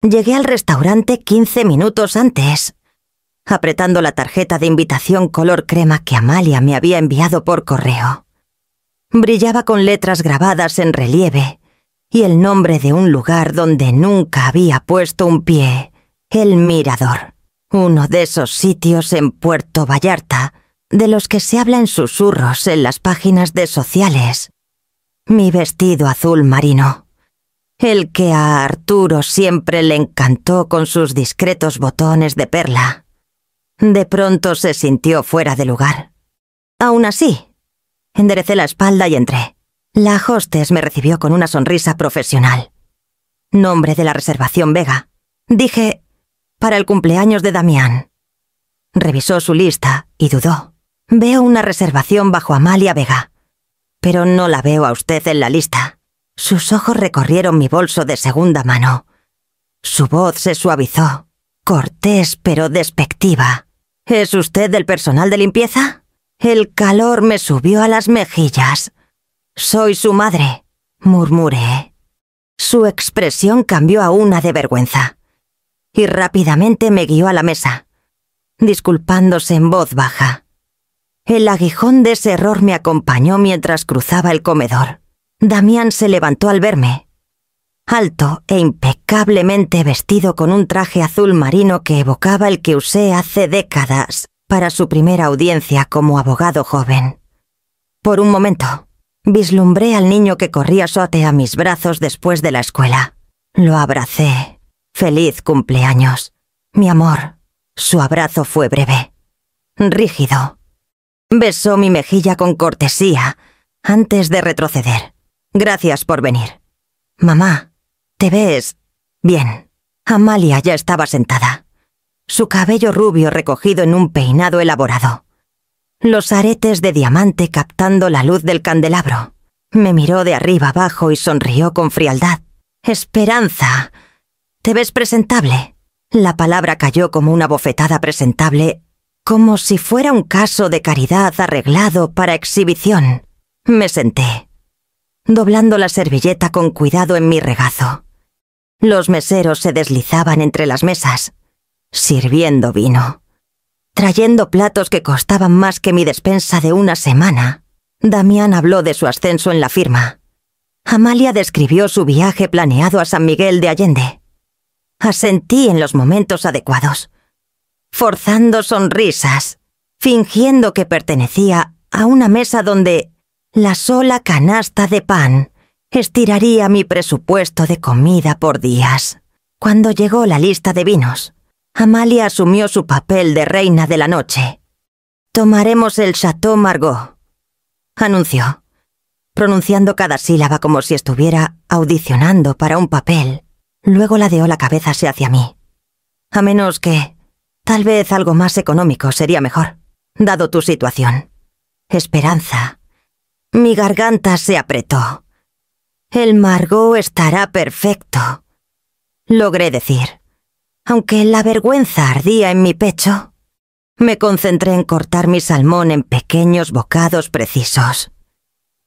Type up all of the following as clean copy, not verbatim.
Llegué al restaurante 15 minutos antes. Apretando la tarjeta de invitación color crema que Amalia me había enviado por correo. Brillaba con letras grabadas en relieve y el nombre de un lugar donde nunca había puesto un pie, el Mirador, uno de esos sitios en Puerto Vallarta de los que se habla en susurros en las páginas de sociales. Mi vestido azul marino, el que a Arturo siempre le encantó con sus discretos botones de perla. De pronto se sintió fuera de lugar. Aún así, enderecé la espalda y entré. La hostess me recibió con una sonrisa profesional. Nombre de la reservación Vega. Dije, para el cumpleaños de Damián. Revisó su lista y dudó. Veo una reservación bajo Amalia Vega, pero no la veo a usted en la lista. Sus ojos recorrieron mi bolso de segunda mano. Su voz se suavizó, cortés pero despectiva. ¿Es usted del personal de limpieza? El calor me subió a las mejillas. Soy su madre, murmuré. Su expresión cambió a una de vergüenza, y rápidamente me guió a la mesa, disculpándose en voz baja. El aguijón de ese error me acompañó mientras cruzaba el comedor. Damián se levantó al verme. Alto e impecablemente vestido con un traje azul marino que evocaba el que usé hace décadas para su primera audiencia como abogado joven. Por un momento, vislumbré al niño que corría sote a mis brazos después de la escuela. Lo abracé. Feliz cumpleaños. Mi amor. Su abrazo fue breve, rígido. Besó mi mejilla con cortesía antes de retroceder. Gracias por venir. Mamá, te ves bien. Amalia ya estaba sentada, su cabello rubio recogido en un peinado elaborado, los aretes de diamante captando la luz del candelabro. Me miró de arriba abajo y sonrió con frialdad. Esperanza, te ves presentable. La palabra cayó como una bofetada presentable, como si fuera un caso de caridad arreglado para exhibición. Me senté, doblando la servilleta con cuidado en mi regazo. Los meseros se deslizaban entre las mesas, sirviendo vino, trayendo platos que costaban más que mi despensa de una semana. Damián habló de su ascenso en la firma. Amalia describió su viaje planeado a San Miguel de Allende. Asentí en los momentos adecuados, forzando sonrisas, fingiendo que pertenecía a una mesa donde la sola canasta de pan estiraría mi presupuesto de comida por días. Cuando llegó la lista de vinos, Amalia asumió su papel de reina de la noche. «Tomaremos el Chateau Margaux», anunció, pronunciando cada sílaba como si estuviera audicionando para un papel. Luego ladeó la cabeza hacia mí. «A menos que, tal vez algo más económico sería mejor, dado tu situación. Esperanza». Mi garganta se apretó. «El Margaux estará perfecto», logré decir. Aunque la vergüenza ardía en mi pecho, me concentré en cortar mi salmón en pequeños bocados precisos.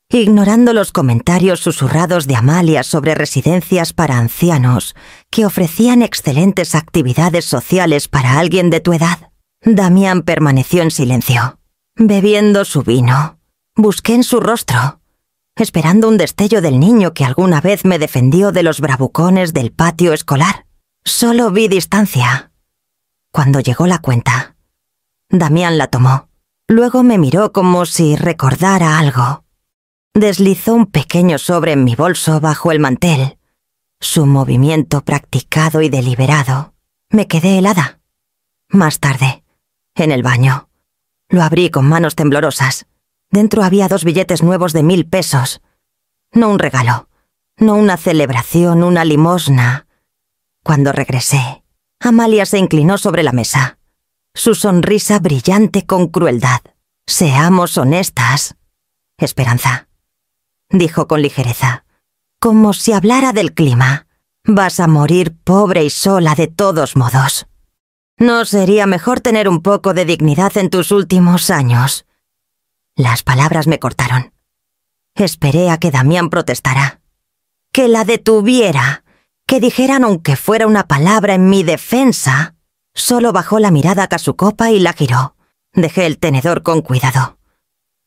Ignorando los comentarios susurrados de Amalia sobre residencias para ancianos que ofrecían excelentes actividades sociales para alguien de tu edad, Damián permaneció en silencio, bebiendo su vino. Busqué en su rostro, esperando un destello del niño que alguna vez me defendió de los bravucones del patio escolar. Solo vi distancia. Cuando llegó la cuenta, Damián la tomó. Luego me miró como si recordara algo. Deslizó un pequeño sobre en mi bolso bajo el mantel. Su movimiento practicado y deliberado. Me quedé helada. Más tarde, en el baño, lo abrí con manos temblorosas. Dentro había 2 billetes nuevos de 1000 pesos. No un regalo, no una celebración, una limosna. Cuando regresé, Amalia se inclinó sobre la mesa, su sonrisa brillante con crueldad. «Seamos honestas, Esperanza», dijo con ligereza, como si hablara del clima. «Vas a morir pobre y sola de todos modos. ¿No sería mejor tener un poco de dignidad en tus últimos años?» Las palabras me cortaron. Esperé a que Damián protestara, que la detuviera, que dijeran aunque fuera una palabra en mi defensa. Solo bajó la mirada a su copa y la giró. Dejé el tenedor con cuidado.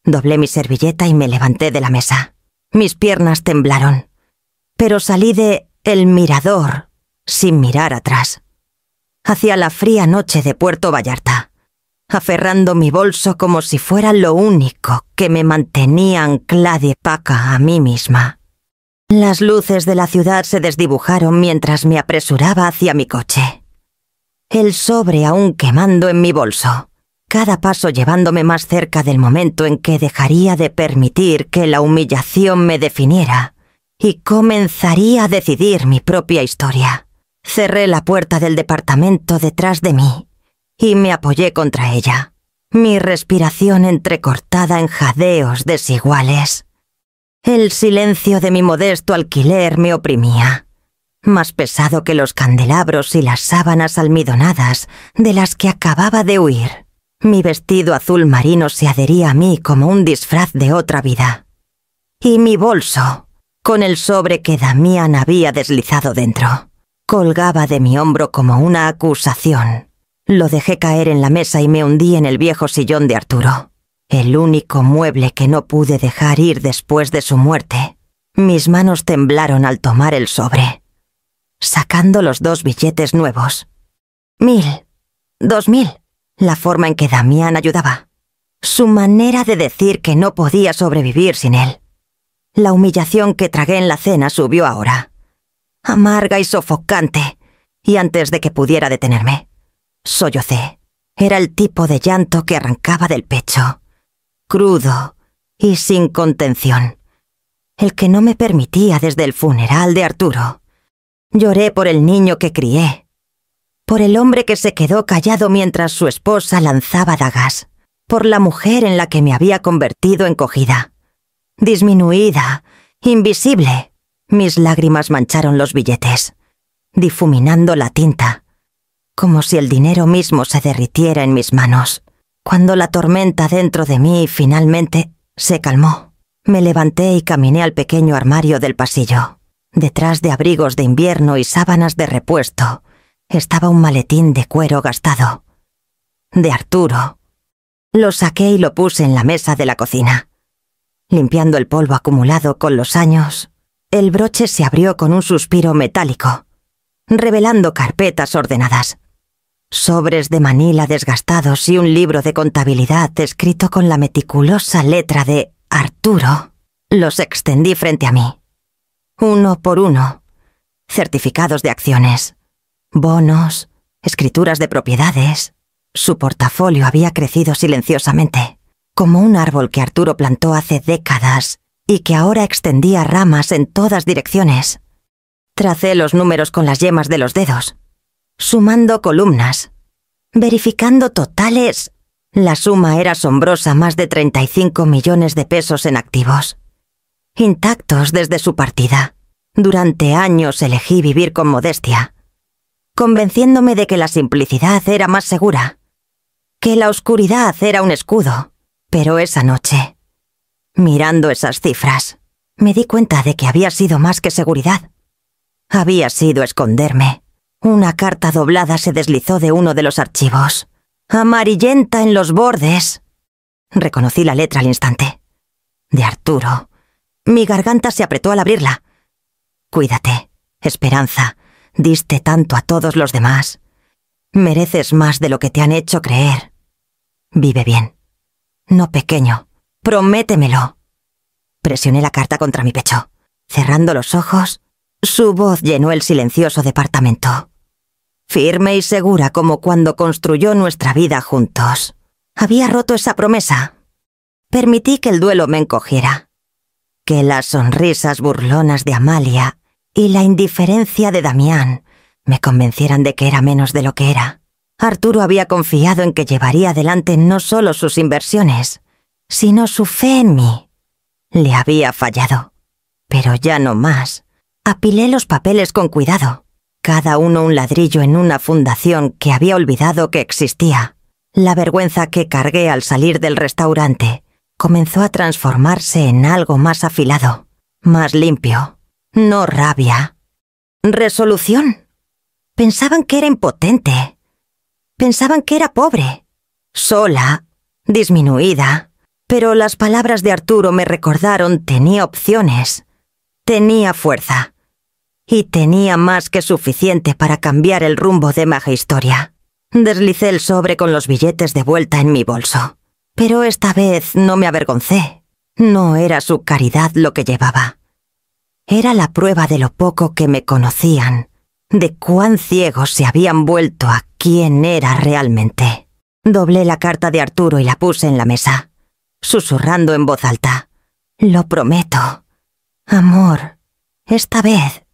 Doblé mi servilleta y me levanté de la mesa. Mis piernas temblaron. Pero salí de El Mirador sin mirar atrás. Hacia la fría noche de Puerto Vallarta, aferrando mi bolso como si fuera lo único que me mantenía anclada y paca a mí misma. Las luces de la ciudad se desdibujaron mientras me apresuraba hacia mi coche. El sobre aún quemando en mi bolso, cada paso llevándome más cerca del momento en que dejaría de permitir que la humillación me definiera y comenzaría a decidir mi propia historia. Cerré la puerta del departamento detrás de mí y me apoyé contra ella, mi respiración entrecortada en jadeos desiguales. El silencio de mi modesto alquiler me oprimía, más pesado que los candelabros y las sábanas almidonadas de las que acababa de huir. Mi vestido azul marino se adhería a mí como un disfraz de otra vida. Y mi bolso, con el sobre que Damián había deslizado dentro, colgaba de mi hombro como una acusación. Lo dejé caer en la mesa y me hundí en el viejo sillón de Arturo, el único mueble que no pude dejar ir después de su muerte. Mis manos temblaron al tomar el sobre, sacando los 2 billetes nuevos. 1000, 2000, la forma en que Damián ayudaba. Su manera de decir que no podía sobrevivir sin él. La humillación que tragué en la cena subió ahora, amarga y sofocante, y antes de que pudiera detenerme, sollocé. Era el tipo de llanto que arrancaba del pecho, crudo y sin contención, el que no me permitía desde el funeral de Arturo. Lloré por el niño que crié, por el hombre que se quedó callado mientras su esposa lanzaba dagas, por la mujer en la que me había convertido encogida, disminuida, invisible. Mis lágrimas mancharon los billetes, difuminando la tinta, como si el dinero mismo se derritiera en mis manos. Cuando la tormenta dentro de mí finalmente se calmó, me levanté y caminé al pequeño armario del pasillo. Detrás de abrigos de invierno y sábanas de repuesto, estaba un maletín de cuero gastado. De Arturo. Lo saqué y lo puse en la mesa de la cocina. Limpiando el polvo acumulado con los años, el broche se abrió con un suspiro metálico, revelando carpetas ordenadas, sobres de manila desgastados y un libro de contabilidad escrito con la meticulosa letra de Arturo. Los extendí frente a mí, uno por uno. Certificados de acciones, bonos, escrituras de propiedades. Su portafolio había crecido silenciosamente, como un árbol que Arturo plantó hace décadas y que ahora extendía ramas en todas direcciones. Tracé los números con las yemas de los dedos, sumando columnas, verificando totales. La suma era asombrosa, más de 35 millones de pesos en activos, intactos desde su partida. Durante años elegí vivir con modestia, convenciéndome de que la simplicidad era más segura, que la oscuridad era un escudo. Pero esa noche, mirando esas cifras, me di cuenta de que había sido más que seguridad. Había sido esconderme. Una carta doblada se deslizó de uno de los archivos, amarillenta en los bordes. Reconocí la letra al instante. De Arturo. Mi garganta se apretó al abrirla. Cuídate, Esperanza. Diste tanto a todos los demás. Mereces más de lo que te han hecho creer. Vive bien. No pequeño. Prométemelo. Presioné la carta contra mi pecho. Cerrando los ojos, su voz llenó el silencioso departamento. Firme y segura como cuando construyó nuestra vida juntos. Había roto esa promesa. Permití que el duelo me encogiera, que las sonrisas burlonas de Amalia y la indiferencia de Damián me convencieran de que era menos de lo que era. Arturo había confiado en que llevaría adelante no solo sus inversiones, sino su fe en mí. Le había fallado, pero ya no más. Apilé los papeles con cuidado, cada uno un ladrillo en una fundación que había olvidado que existía. La vergüenza que cargué al salir del restaurante comenzó a transformarse en algo más afilado, más limpio. No rabia, resolución. Pensaban que era impotente. Pensaban que era pobre, sola, disminuida. Pero las palabras de Arturo me recordaron tenía opciones, tenía fuerza. Y tenía más que suficiente para cambiar el rumbo de mi historia. Deslicé el sobre con los billetes de vuelta en mi bolso. Pero esta vez no me avergoncé. No era su caridad lo que llevaba. Era la prueba de lo poco que me conocían, de cuán ciegos se habían vuelto a quién era realmente. Doblé la carta de Arturo y la puse en la mesa, susurrando en voz alta. Lo prometo. Amor, esta vez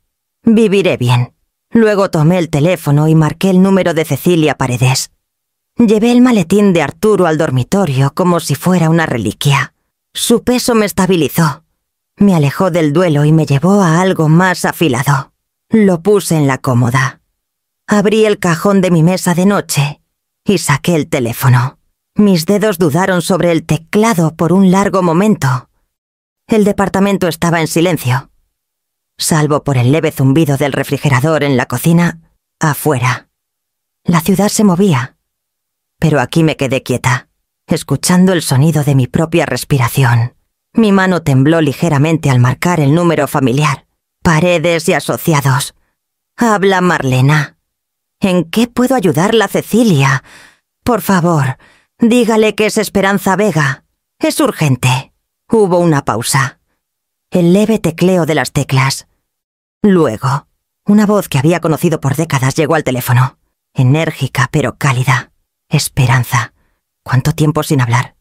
viviré bien. Luego tomé el teléfono y marqué el número de Cecilia Paredes. Llevé el maletín de Arturo al dormitorio como si fuera una reliquia. Su peso me estabilizó. Me alejó del duelo y me llevó a algo más afilado. Lo puse en la cómoda. Abrí el cajón de mi mesa de noche y saqué el teléfono. Mis dedos dudaron sobre el teclado por un largo momento. El departamento estaba en silencio. Salvo por el leve zumbido del refrigerador en la cocina, afuera. La ciudad se movía, pero aquí me quedé quieta, escuchando el sonido de mi propia respiración. Mi mano tembló ligeramente al marcar el número familiar. Paredes y asociados. Habla Marlena. ¿En qué puedo ayudarla, Cecilia? Por favor, dígale que es Esperanza Vega. Es urgente. Hubo una pausa. El leve tecleo de las teclas. Luego, una voz que había conocido por décadas llegó al teléfono. Enérgica pero cálida. Esperanza. ¿Cuánto tiempo sin hablar?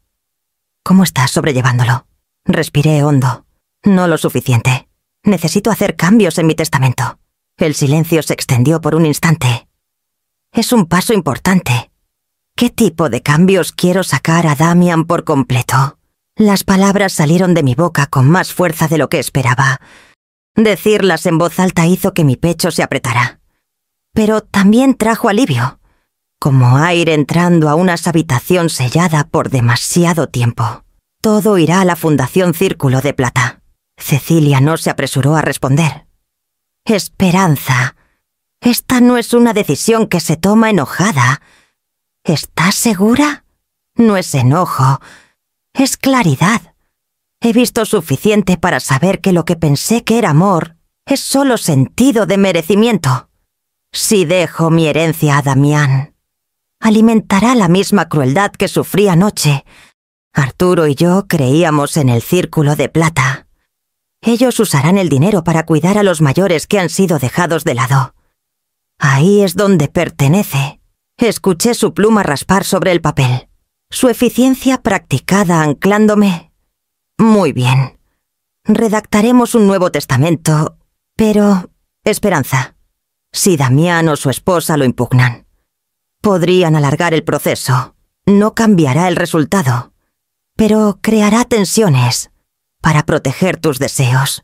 ¿Cómo estás sobrellevándolo? Respiré hondo. No lo suficiente. Necesito hacer cambios en mi testamento. El silencio se extendió por un instante. Es un paso importante. ¿Qué tipo de cambios quiero sacar a Damian por completo? Las palabras salieron de mi boca con más fuerza de lo que esperaba. Decirlas en voz alta hizo que mi pecho se apretara. Pero también trajo alivio, como aire entrando a una habitación sellada por demasiado tiempo. Todo irá a la Fundación Círculo de Plata. Cecilia no se apresuró a responder. Esperanza, esta no es una decisión que se toma enojada. ¿Estás segura? No es enojo, es claridad. He visto suficiente para saber que lo que pensé que era amor es solo sentido de merecimiento. Si dejo mi herencia a Damián, alimentará la misma crueldad que sufrí anoche. Arturo y yo creíamos en el Círculo de Plata. Ellos usarán el dinero para cuidar a los mayores que han sido dejados de lado. Ahí es donde pertenece. Escuché su pluma raspar sobre el papel. Su eficiencia practicada anclándome. Muy bien. Redactaremos un nuevo testamento, pero... Esperanza, si Damián o su esposa lo impugnan, podrían alargar el proceso. No cambiará el resultado, pero creará tensiones para proteger tus deseos.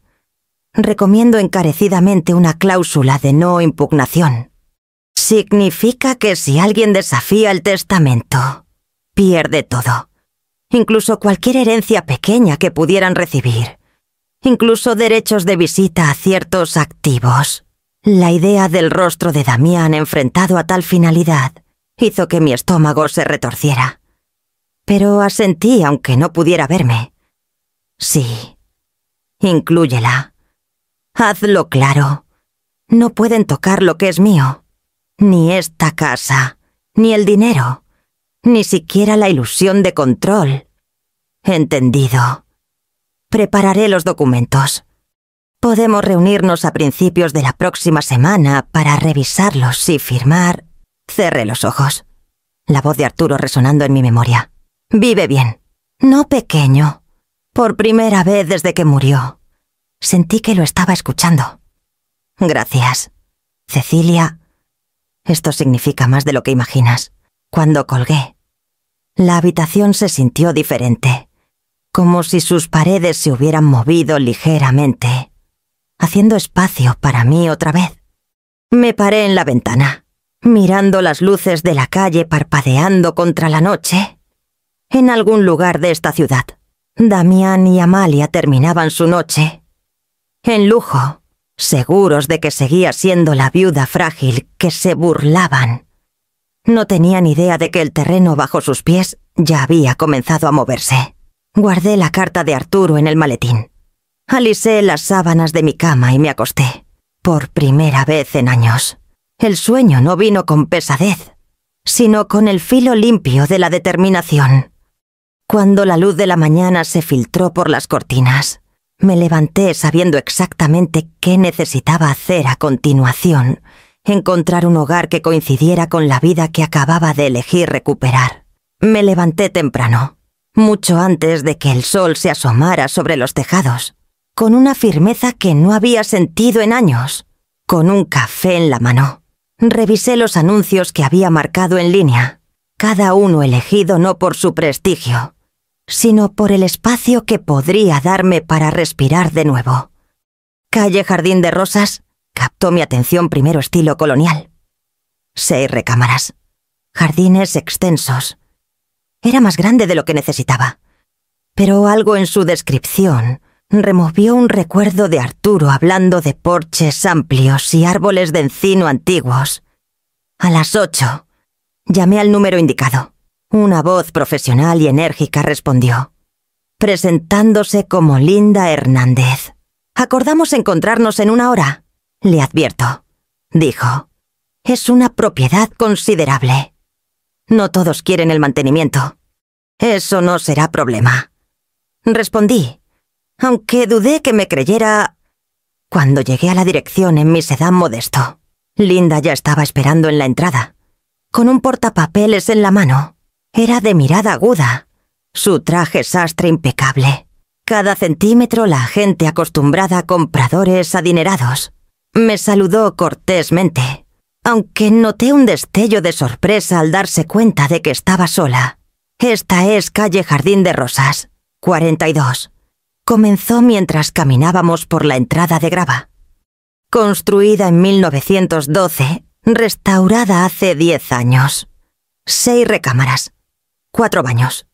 Recomiendo encarecidamente una cláusula de no impugnación. Significa que si alguien desafía el testamento, pierde todo. Incluso cualquier herencia pequeña que pudieran recibir. Incluso derechos de visita a ciertos activos. La idea del rostro de Damián enfrentado a tal finalidad hizo que mi estómago se retorciera. Pero asentí aunque no pudiera verme. Sí, inclúyela. Hazlo claro. No pueden tocar lo que es mío. Ni esta casa, ni el dinero. Ni siquiera la ilusión de control. Entendido. Prepararé los documentos. Podemos reunirnos a principios de la próxima semana para revisarlos y firmar. Cerré los ojos. La voz de Arturo resonando en mi memoria. Vive bien. No pequeño. Por primera vez desde que murió. Sentí que lo estaba escuchando. Gracias. Cecilia. Esto significa más de lo que imaginas. Cuando colgué, la habitación se sintió diferente, como si sus paredes se hubieran movido ligeramente, haciendo espacio para mí otra vez. Me paré en la ventana, mirando las luces de la calle parpadeando contra la noche. En algún lugar de esta ciudad, Damián y Amalia terminaban su noche, en lujo, seguros de que seguía siendo la viuda frágil que se burlaban. No tenían idea de que el terreno bajo sus pies ya había comenzado a moverse. Guardé la carta de Arturo en el maletín. Alisé las sábanas de mi cama y me acosté. Por primera vez en años. El sueño no vino con pesadez, sino con el filo limpio de la determinación. Cuando la luz de la mañana se filtró por las cortinas, me levanté sabiendo exactamente qué necesitaba hacer a continuación: encontrar un hogar que coincidiera con la vida que acababa de elegir recuperar. Me levanté temprano, mucho antes de que el sol se asomara sobre los tejados, con una firmeza que no había sentido en años, con un café en la mano. Revisé los anuncios que había marcado en línea, cada uno elegido no por su prestigio, sino por el espacio que podría darme para respirar de nuevo. Calle Jardín de Rosas captó mi atención, primero estilo colonial. 6 recámaras, jardines extensos. Era más grande de lo que necesitaba, pero algo en su descripción removió un recuerdo de Arturo hablando de porches amplios y árboles de encino antiguos. A las 8, llamé al número indicado. Una voz profesional y enérgica respondió, presentándose como Linda Hernández. «Acordamos encontrarnos en 1 hora», le advierto, dijo. «Es una propiedad considerable. No todos quieren el mantenimiento. Eso no será problema», respondí, aunque dudé que me creyera. Cuando llegué a la dirección en mi sedán modesto, Linda ya estaba esperando en la entrada, con un portapapeles en la mano. Era de mirada aguda, su traje sastre impecable. Cada centímetro la gente acostumbrada a compradores adinerados. Me saludó cortésmente, aunque noté un destello de sorpresa al darse cuenta de que estaba sola. «Esta es calle Jardín de Rosas, 42», comenzó mientras caminábamos por la entrada de grava. Construida en 1912, restaurada hace 10 años. 6 recámaras, 4 baños,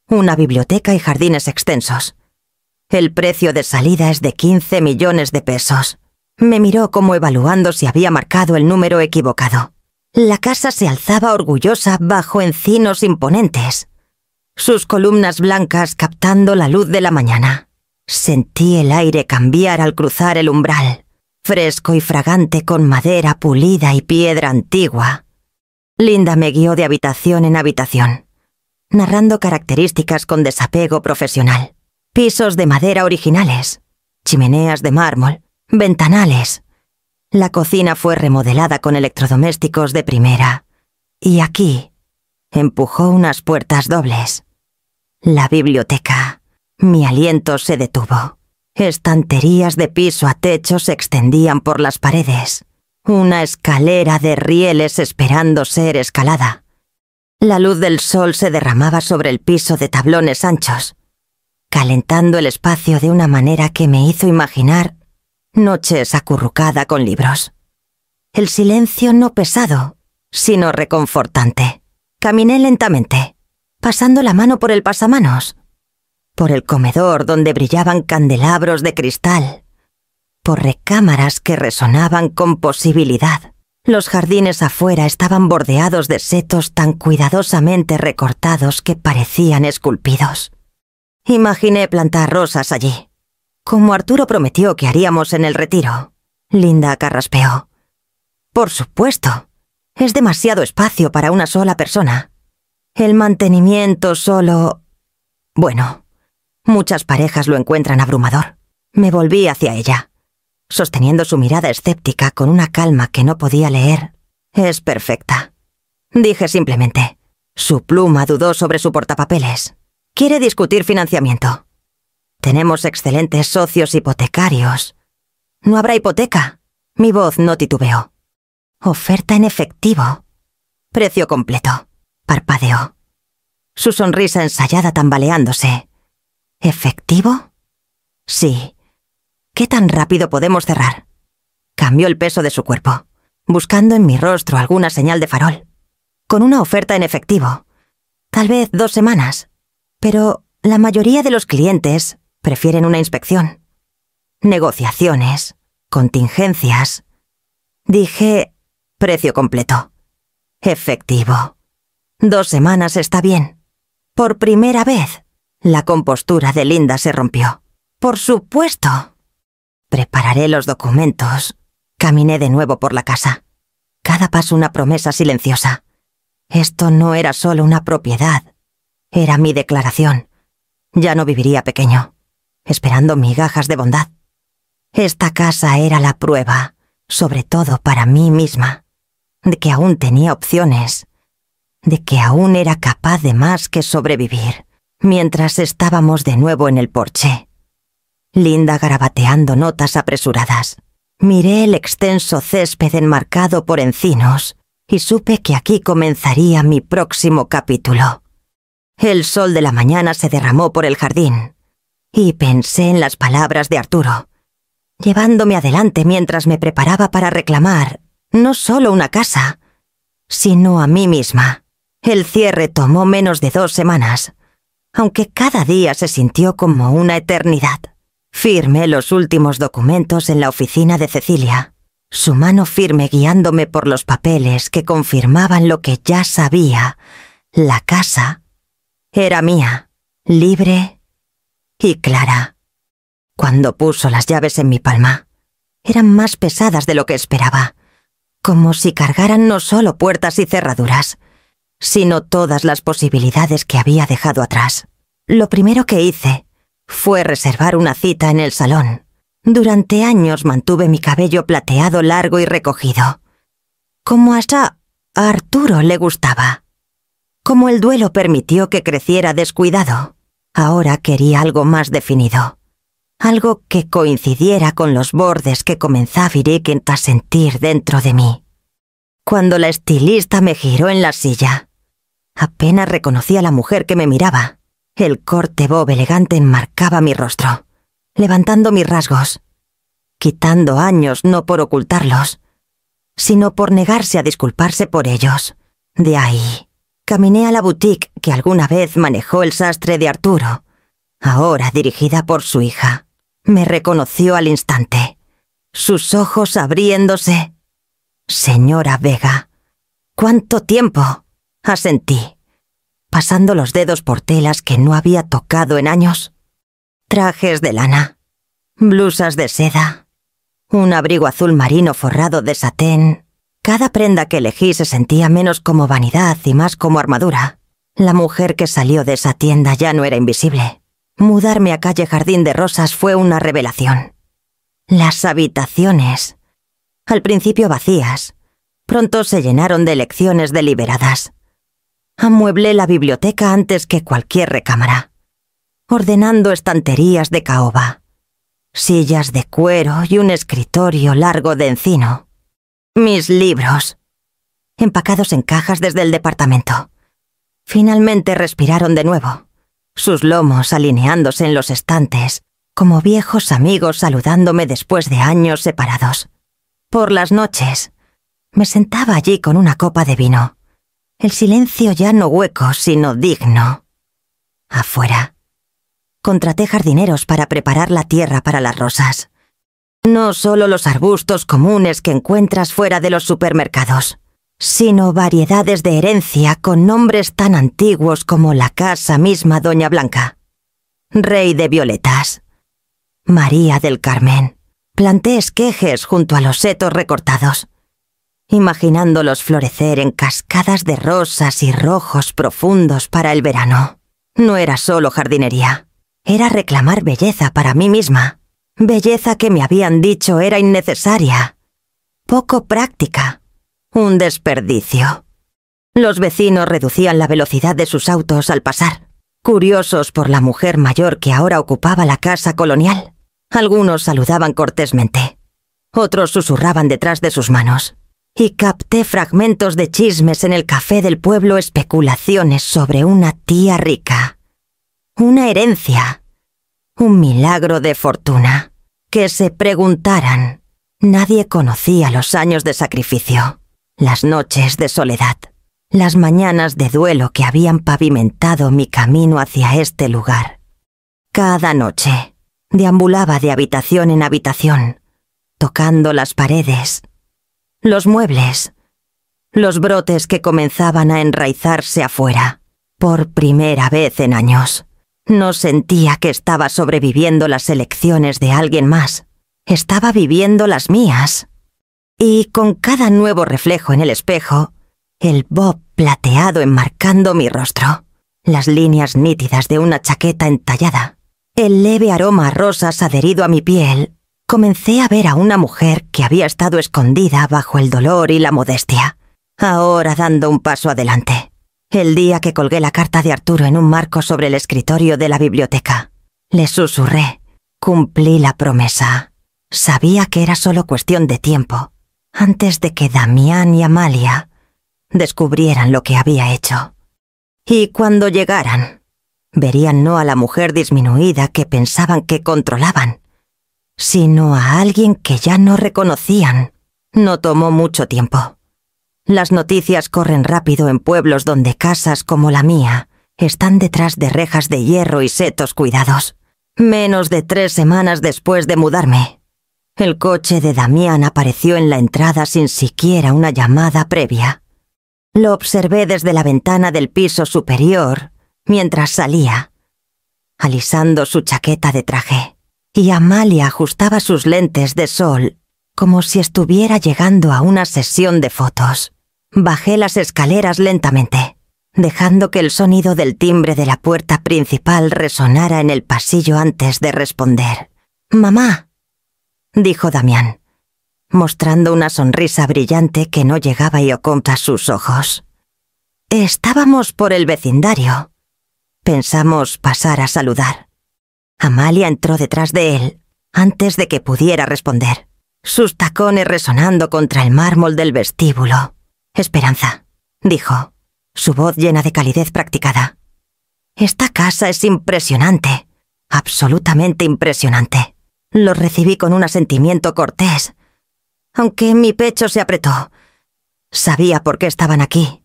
una biblioteca y jardines extensos. El precio de salida es de 15 millones de pesos. Me miró como evaluando si había marcado el número equivocado. La casa se alzaba orgullosa bajo encinos imponentes, sus columnas blancas captando la luz de la mañana. Sentí el aire cambiar al cruzar el umbral, fresco y fragante con madera pulida y piedra antigua. Linda me guió de habitación en habitación, narrando características con desapego profesional. Pisos de madera originales, chimeneas de mármol, ventanales. La cocina fue remodelada con electrodomésticos de primera. Y aquí empujó unas puertas dobles. La biblioteca. Mi aliento se detuvo. Estanterías de piso a techo se extendían por las paredes. Una escalera de rieles esperando ser escalada. La luz del sol se derramaba sobre el piso de tablones anchos, calentando el espacio de una manera que me hizo imaginar noches acurrucada con libros. El silencio no pesado, sino reconfortante. Caminé lentamente, pasando la mano por el pasamanos, por el comedor donde brillaban candelabros de cristal, por recámaras que resonaban con posibilidad. Los jardines afuera estaban bordeados de setos tan cuidadosamente recortados que parecían esculpidos. Imaginé plantar rosas allí, como Arturo prometió que haríamos en el retiro. Linda carraspeó. «Por supuesto, es demasiado espacio para una sola persona. El mantenimiento solo... Bueno, muchas parejas lo encuentran abrumador». Me volví hacia ella, sosteniendo su mirada escéptica con una calma que no podía leer. «Es perfecta», dije simplemente. Su pluma dudó sobre su portapapeles. «Quiere discutir financiamiento. Tenemos excelentes socios hipotecarios». «No habrá hipoteca». Mi voz no titubeó. «Oferta en efectivo. Precio completo». Parpadeó, su sonrisa ensayada tambaleándose. «¿Efectivo?» «Sí». «¿Qué tan rápido podemos cerrar?» Cambió el peso de su cuerpo, buscando en mi rostro alguna señal de farol. «Con una oferta en efectivo. Tal vez 2 semanas. Pero la mayoría de los clientes prefieren una inspección. Negociaciones, contingencias. Dije: precio completo. Efectivo. 2 semanas está bien. Por primera vez, la compostura de Linda se rompió. Por supuesto. Prepararé los documentos. Caminé de nuevo por la casa. Cada paso una promesa silenciosa. Esto no era solo una propiedad. Era mi declaración. Ya no viviría pequeño, esperando migajas de bondad. Esta casa era la prueba, sobre todo para mí misma, de que aún tenía opciones, de que aún era capaz de más que sobrevivir, mientras estábamos de nuevo en el porche. Linda garabateando notas apresuradas. Miré el extenso césped enmarcado por encinos y supe que aquí comenzaría mi próximo capítulo. El sol de la mañana se derramó por el jardín y pensé en las palabras de Arturo, llevándome adelante mientras me preparaba para reclamar no solo una casa, sino a mí misma. El cierre tomó menos de 2 semanas, aunque cada día se sintió como una eternidad. Firmé los últimos documentos en la oficina de Cecilia, su mano firme guiándome por los papeles que confirmaban lo que ya sabía: la casa era mía, libre y clara. Cuando puso las llaves en mi palma, eran más pesadas de lo que esperaba, como si cargaran no solo puertas y cerraduras, sino todas las posibilidades que había dejado atrás. Lo primero que hice fue reservar una cita en el salón. Durante años mantuve mi cabello plateado largo y recogido, como hasta a Arturo le gustaba. Como el duelo permitió que creciera descuidado, ahora quería algo más definido. Algo que coincidiera con los bordes que comenzaba a sentir dentro de mí. Cuando la estilista me giró en la silla, apenas reconocí a la mujer que me miraba. El corte bob elegante enmarcaba mi rostro, levantando mis rasgos, quitando años no por ocultarlos, sino por negarse a disculparse por ellos. De ahí, caminé a la boutique que alguna vez manejó el sastre de Arturo, ahora dirigida por su hija. Me reconoció al instante, sus ojos abriéndose. «Señora Vega». «¿Cuánto tiempo?», asentí, pasando los dedos por telas que no había tocado en años. Trajes de lana, blusas de seda, un abrigo azul marino forrado de satén. Cada prenda que elegí se sentía menos como vanidad y más como armadura. La mujer que salió de esa tienda ya no era invisible. Mudarme a calle Jardín de Rosas fue una revelación. Las habitaciones, al principio vacías, pronto se llenaron de lecciones deliberadas. Amueblé la biblioteca antes que cualquier recámara, ordenando estanterías de caoba, sillas de cuero y un escritorio largo de encino. Mis libros, empacados en cajas desde el departamento, finalmente respiraron de nuevo, sus lomos alineándose en los estantes, como viejos amigos saludándome después de años separados. Por las noches, me sentaba allí con una copa de vino, el silencio ya no hueco, sino digno. Afuera, contraté jardineros para preparar la tierra para las rosas. No solo los arbustos comunes que encuentras fuera de los supermercados, sino variedades de herencia con nombres tan antiguos como la casa misma Doña Blanca. Rey de violetas, María del Carmen. Planté esquejes junto a los setos recortados, imaginándolos florecer en cascadas de rosas y rojos profundos para el verano. No era solo jardinería, era reclamar belleza para mí misma, belleza que me habían dicho era innecesaria, poco práctica, un desperdicio. Los vecinos reducían la velocidad de sus autos al pasar, curiosos por la mujer mayor que ahora ocupaba la casa colonial. Algunos saludaban cortésmente, otros susurraban detrás de sus manos, y capté fragmentos de chismes en el café del pueblo, especulaciones sobre una tía rica, una herencia, un milagro de fortuna. Que se preguntaran. Nadie conocía los años de sacrificio, las noches de soledad, las mañanas de duelo que habían pavimentado mi camino hacia este lugar. Cada noche deambulaba de habitación en habitación, tocando las paredes, los muebles, los brotes que comenzaban a enraizarse afuera. Por primera vez en años, no sentía que estaba sobreviviendo las elecciones de alguien más. Estaba viviendo las mías. Y con cada nuevo reflejo en el espejo, el bob plateado enmarcando mi rostro, las líneas nítidas de una chaqueta entallada, el leve aroma a rosas adherido a mi piel, comencé a ver a una mujer que había estado escondida bajo el dolor y la modestia, ahora dando un paso adelante. El día que colgué la carta de Arturo en un marco sobre el escritorio de la biblioteca, le susurré, cumplí la promesa. Sabía que era solo cuestión de tiempo, antes de que Damián y Amalia descubrieran lo que había hecho. Y cuando llegaran, verían no a la mujer disminuida que pensaban que controlaban, sino a alguien que ya no reconocían. No tomó mucho tiempo. Las noticias corren rápido en pueblos donde casas como la mía están detrás de rejas de hierro y setos cuidados. Menos de 3 semanas después de mudarme, el coche de Damián apareció en la entrada sin siquiera una llamada previa. Lo observé desde la ventana del piso superior mientras salía, alisando su chaqueta de traje, y Amalia ajustaba sus lentes de sol como si estuviera llegando a una sesión de fotos. Bajé las escaleras lentamente, dejando que el sonido del timbre de la puerta principal resonara en el pasillo antes de responder. «Mamá», dijo Damián, mostrando una sonrisa brillante que no llegaba y oculta sus ojos. Estábamos por el vecindario. Pensamos pasar a saludar. Amalia entró detrás de él antes de que pudiera responder, sus tacones resonando contra el mármol del vestíbulo. «Esperanza», dijo, su voz llena de calidez practicada. «Esta casa es impresionante, absolutamente impresionante». Lo recibí con un asentimiento cortés, aunque mi pecho se apretó. Sabía por qué estaban aquí.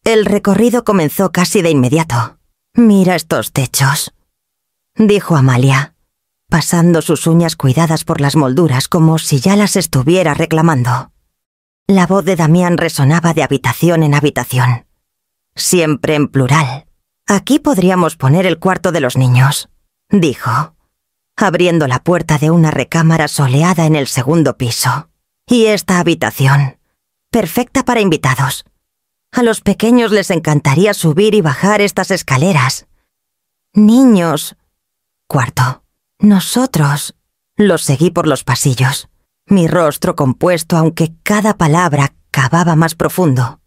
El recorrido comenzó casi de inmediato. «Mira estos techos», dijo Amalia, pasando sus uñas cuidadas por las molduras como si ya las estuviera reclamando. La voz de Damián resonaba de habitación en habitación, siempre en plural. «Aquí podríamos poner el cuarto de los niños», dijo, abriendo la puerta de una recámara soleada en el segundo piso. «Y esta habitación, perfecta para invitados. A los pequeños les encantaría subir y bajar estas escaleras. Niños, cuarto. Nosotros». Los seguí por los pasillos, mi rostro compuesto aunque cada palabra cavaba más profundo.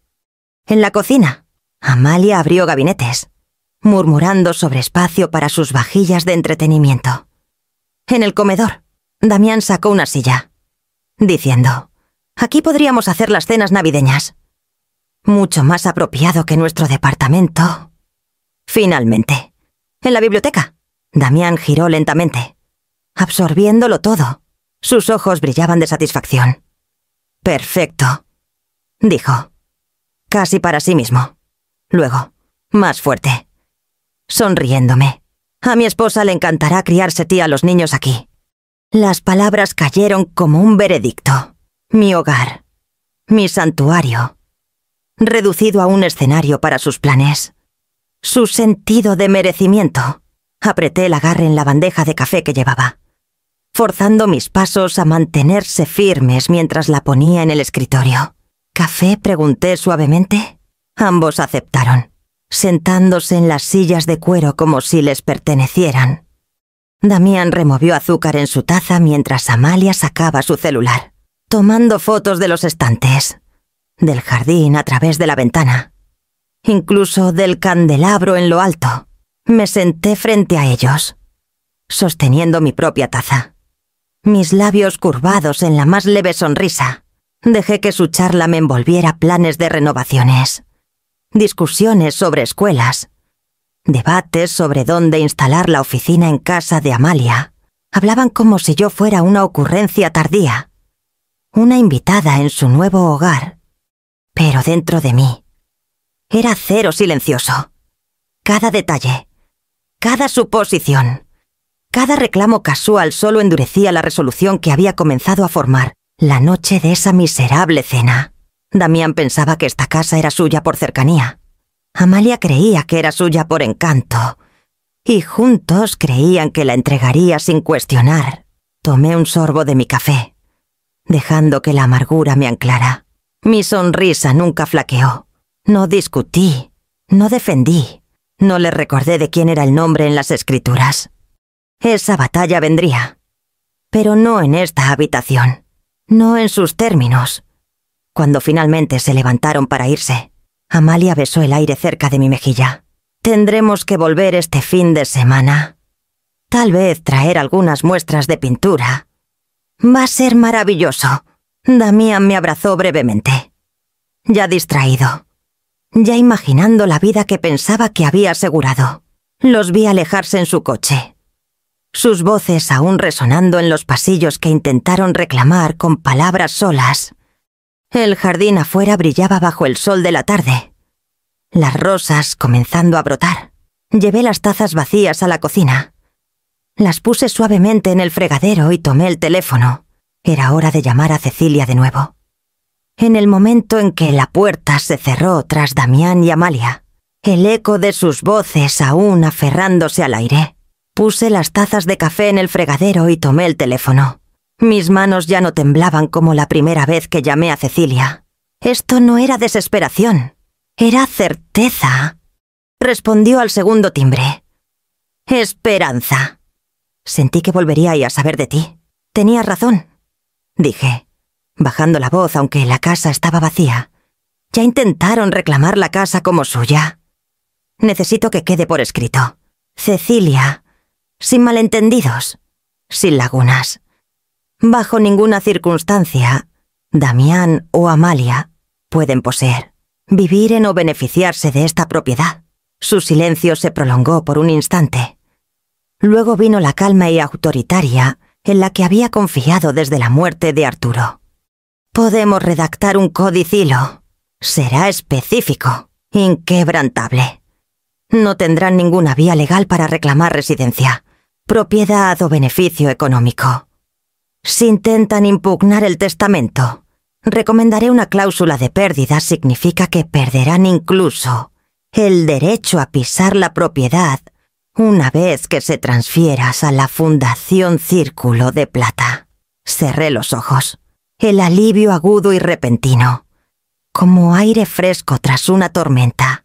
En la cocina, Amalia abrió gabinetes, murmurando sobre espacio para sus vajillas de entretenimiento. En el comedor, Damián sacó una silla, diciendo, «Aquí podríamos hacer las cenas navideñas. Mucho más apropiado que nuestro departamento». Finalmente, en la biblioteca, Damián giró lentamente, absorbiéndolo todo. Sus ojos brillaban de satisfacción. «Perfecto», dijo, casi para sí mismo. Luego, más fuerte, sonriéndome. «A mi esposa le encantará criarse tía a los niños aquí». Las palabras cayeron como un veredicto. Mi hogar, mi santuario, reducido a un escenario para sus planes. Su sentido de merecimiento. Apreté el agarre en la bandeja de café que llevaba, forzando mis pasos a mantenerse firmes mientras la ponía en el escritorio. «¿Café?», pregunté suavemente. Ambos aceptaron, sentándose en las sillas de cuero como si les pertenecieran. Damián removió azúcar en su taza mientras Amalia sacaba su celular, tomando fotos de los estantes, del jardín a través de la ventana, incluso del candelabro en lo alto. Me senté frente a ellos, sosteniendo mi propia taza, mis labios curvados en la más leve sonrisa. Dejé que su charla me envolviera planes de renovaciones, discusiones sobre escuelas, debates sobre dónde instalar la oficina en casa de Amalia. Hablaban como si yo fuera una ocurrencia tardía, una invitada en su nuevo hogar. Pero dentro de mí era cero silencioso. Cada detalle, cada suposición, Cada reclamo casual solo endurecía la resolución que había comenzado a formar la noche de esa miserable cena. Damián pensaba que esta casa era suya por cercanía. Amalia creía que era suya por encanto. Y juntos creían que la entregaría sin cuestionar. Tomé un sorbo de mi café, dejando que la amargura me anclara. Mi sonrisa nunca flaqueó. No discutí, no defendí, no le recordé de quién era el nombre en las escrituras. Esa batalla vendría, pero no en esta habitación, no en sus términos. Cuando finalmente se levantaron para irse, Amalia besó el aire cerca de mi mejilla. Tendremos que volver este fin de semana. Tal vez traer algunas muestras de pintura. Va a ser maravilloso. Damián me abrazó brevemente. Ya distraído, ya imaginando la vida que pensaba que había asegurado. Los vi alejarse en su coche, sus voces aún resonando en los pasillos que intentaron reclamar con palabras solas. El jardín afuera brillaba bajo el sol de la tarde. Las rosas comenzando a brotar. Llevé las tazas vacías a la cocina. Las puse suavemente en el fregadero y tomé el teléfono. Era hora de llamar a Cecilia de nuevo. En el momento en que la puerta se cerró tras Damián y Amalia, el eco de sus voces aún aferrándose al aire, puse las tazas de café en el fregadero y tomé el teléfono. Mis manos ya no temblaban como la primera vez que llamé a Cecilia. Esto no era desesperación, era certeza. Respondió al segundo timbre. Esperanza. Sentí que volvería a saber de ti. Tenías razón, dije, bajando la voz aunque la casa estaba vacía. Ya intentaron reclamar la casa como suya. Necesito que quede por escrito. Cecilia, sin malentendidos, sin lagunas. Bajo ninguna circunstancia, Damián o Amalia pueden poseer, vivir en o beneficiarse de esta propiedad. Su silencio se prolongó por un instante. Luego vino la calma y autoritaria en la que había confiado desde la muerte de Arturo. Podemos redactar un codicilo. Será específico, inquebrantable. No tendrán ninguna vía legal para reclamar residencia, propiedad o beneficio económico. Si intentan impugnar el testamento, recomendaré una cláusula de pérdida. Significa que perderán incluso el derecho a pisar la propiedad una vez que se transfieras a la Fundación Círculo de Plata. Cerré los ojos. El alivio agudo y repentino, como aire fresco tras una tormenta.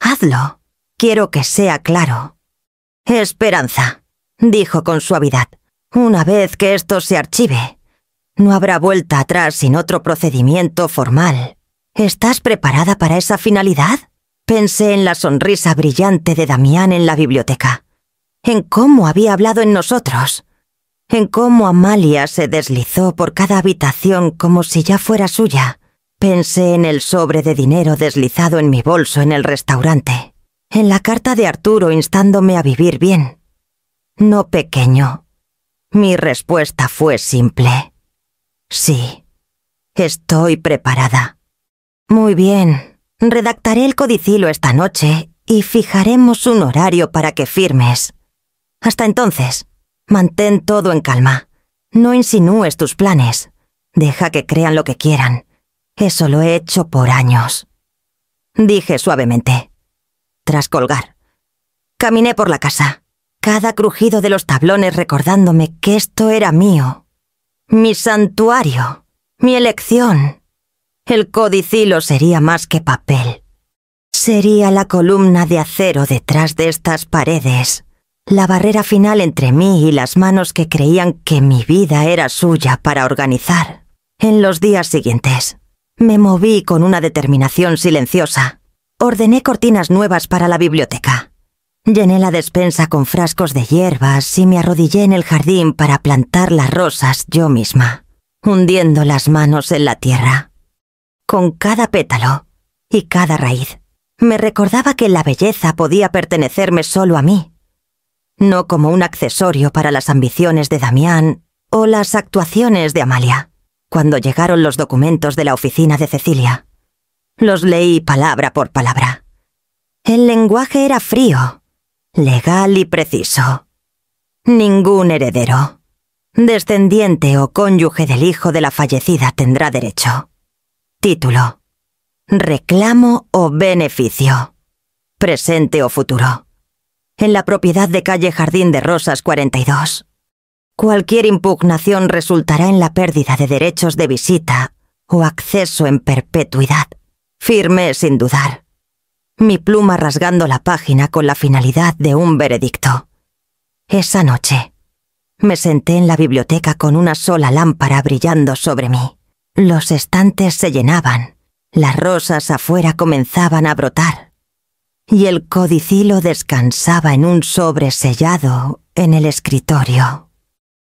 Hazlo. Quiero que sea claro. Esperanza, dijo con suavidad. Una vez que esto se archive, no habrá vuelta atrás sin otro procedimiento formal. ¿Estás preparada para esa finalidad? Pensé en la sonrisa brillante de Damián en la biblioteca, en cómo había hablado en nosotros, en cómo Amalia se deslizó por cada habitación como si ya fuera suya. Pensé en el sobre de dinero deslizado en mi bolso en el restaurante, en la carta de Arturo instándome a vivir bien. No pequeño. Mi respuesta fue simple. Sí, estoy preparada. Muy bien. Redactaré el codicilo esta noche y fijaremos un horario para que firmes. Hasta entonces, mantén todo en calma. No insinúes tus planes. Deja que crean lo que quieran. Eso lo he hecho por años. Dije suavemente, tras colgar. Caminé por la casa, cada crujido de los tablones recordándome que esto era mío. Mi santuario, mi elección. El codicilo sería más que papel. Sería la columna de acero detrás de estas paredes, la barrera final entre mí y las manos que creían que mi vida era suya para organizar. En los días siguientes, me moví con una determinación silenciosa. Ordené cortinas nuevas para la biblioteca. Llené la despensa con frascos de hierbas y me arrodillé en el jardín para plantar las rosas yo misma, hundiendo las manos en la tierra. Con cada pétalo y cada raíz, me recordaba que la belleza podía pertenecerme solo a mí, no como un accesorio para las ambiciones de Damián o las actuaciones de Amalia. Cuando llegaron los documentos de la oficina de Cecilia, los leí palabra por palabra. El lenguaje era frío, legal y preciso. Ningún heredero, descendiente o cónyuge del hijo de la fallecida tendrá derecho. Título: reclamo o beneficio, presente o futuro, en la propiedad de calle Jardín de Rosas 42. Cualquier impugnación resultará en la pérdida de derechos de visita o acceso en perpetuidad. Firmé sin dudar, mi pluma rasgando la página con la finalidad de un veredicto. Esa noche, me senté en la biblioteca con una sola lámpara brillando sobre mí. Los estantes se llenaban, las rosas afuera comenzaban a brotar, y el codicilo descansaba en un sobre sellado en el escritorio.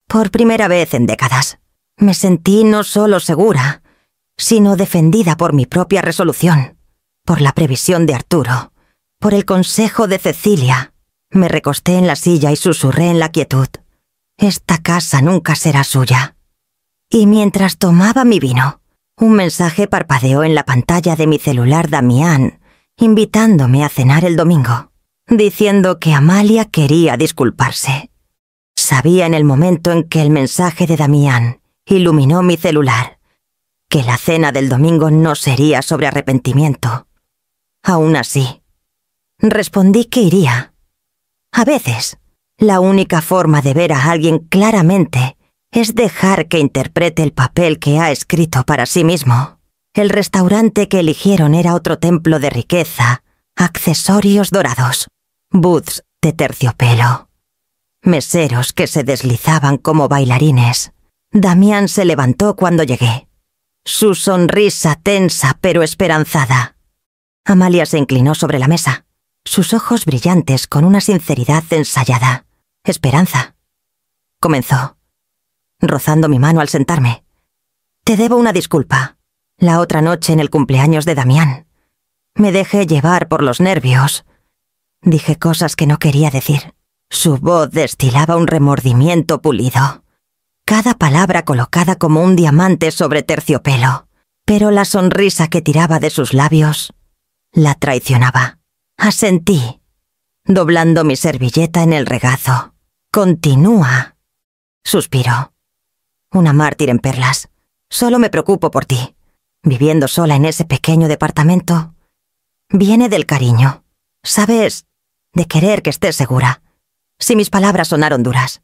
Por primera vez en décadas, me sentí no solo segura, sino defendida por mi propia resolución, por la previsión de Arturo, por el consejo de Cecilia. Me recosté en la silla y susurré en la quietud: esta casa nunca será suya. Y mientras tomaba mi vino, un mensaje parpadeó en la pantalla de mi celular Damián, invitándome a cenar el domingo, diciendo que Amalia quería disculparse. Sabía en el momento en que el mensaje de Damián iluminó mi celular que la cena del domingo no sería sobre arrepentimiento. Aún así, respondí que iría. A veces, la única forma de ver a alguien claramente es dejar que interprete el papel que ha escrito para sí mismo. El restaurante que eligieron era otro templo de riqueza, accesorios dorados, booths de terciopelo, meseros que se deslizaban como bailarines. Damián se levantó cuando llegué, su sonrisa tensa pero esperanzada. Amalia se inclinó sobre la mesa, sus ojos brillantes con una sinceridad ensayada. Esperanza, comenzó, rozando mi mano al sentarme. Te debo una disculpa. La otra noche en el cumpleaños de Damián, me dejé llevar por los nervios. Dije cosas que no quería decir. Su voz destilaba un remordimiento pulido, cada palabra colocada como un diamante sobre terciopelo, pero la sonrisa que tiraba de sus labios la traicionaba. Asentí, doblando mi servilleta en el regazo. Continúa, suspiró. Una mártir en perlas. Solo me preocupo por ti. Viviendo sola en ese pequeño departamento, viene del cariño, ¿sabes? De querer que estés segura. Si mis palabras sonaron duras,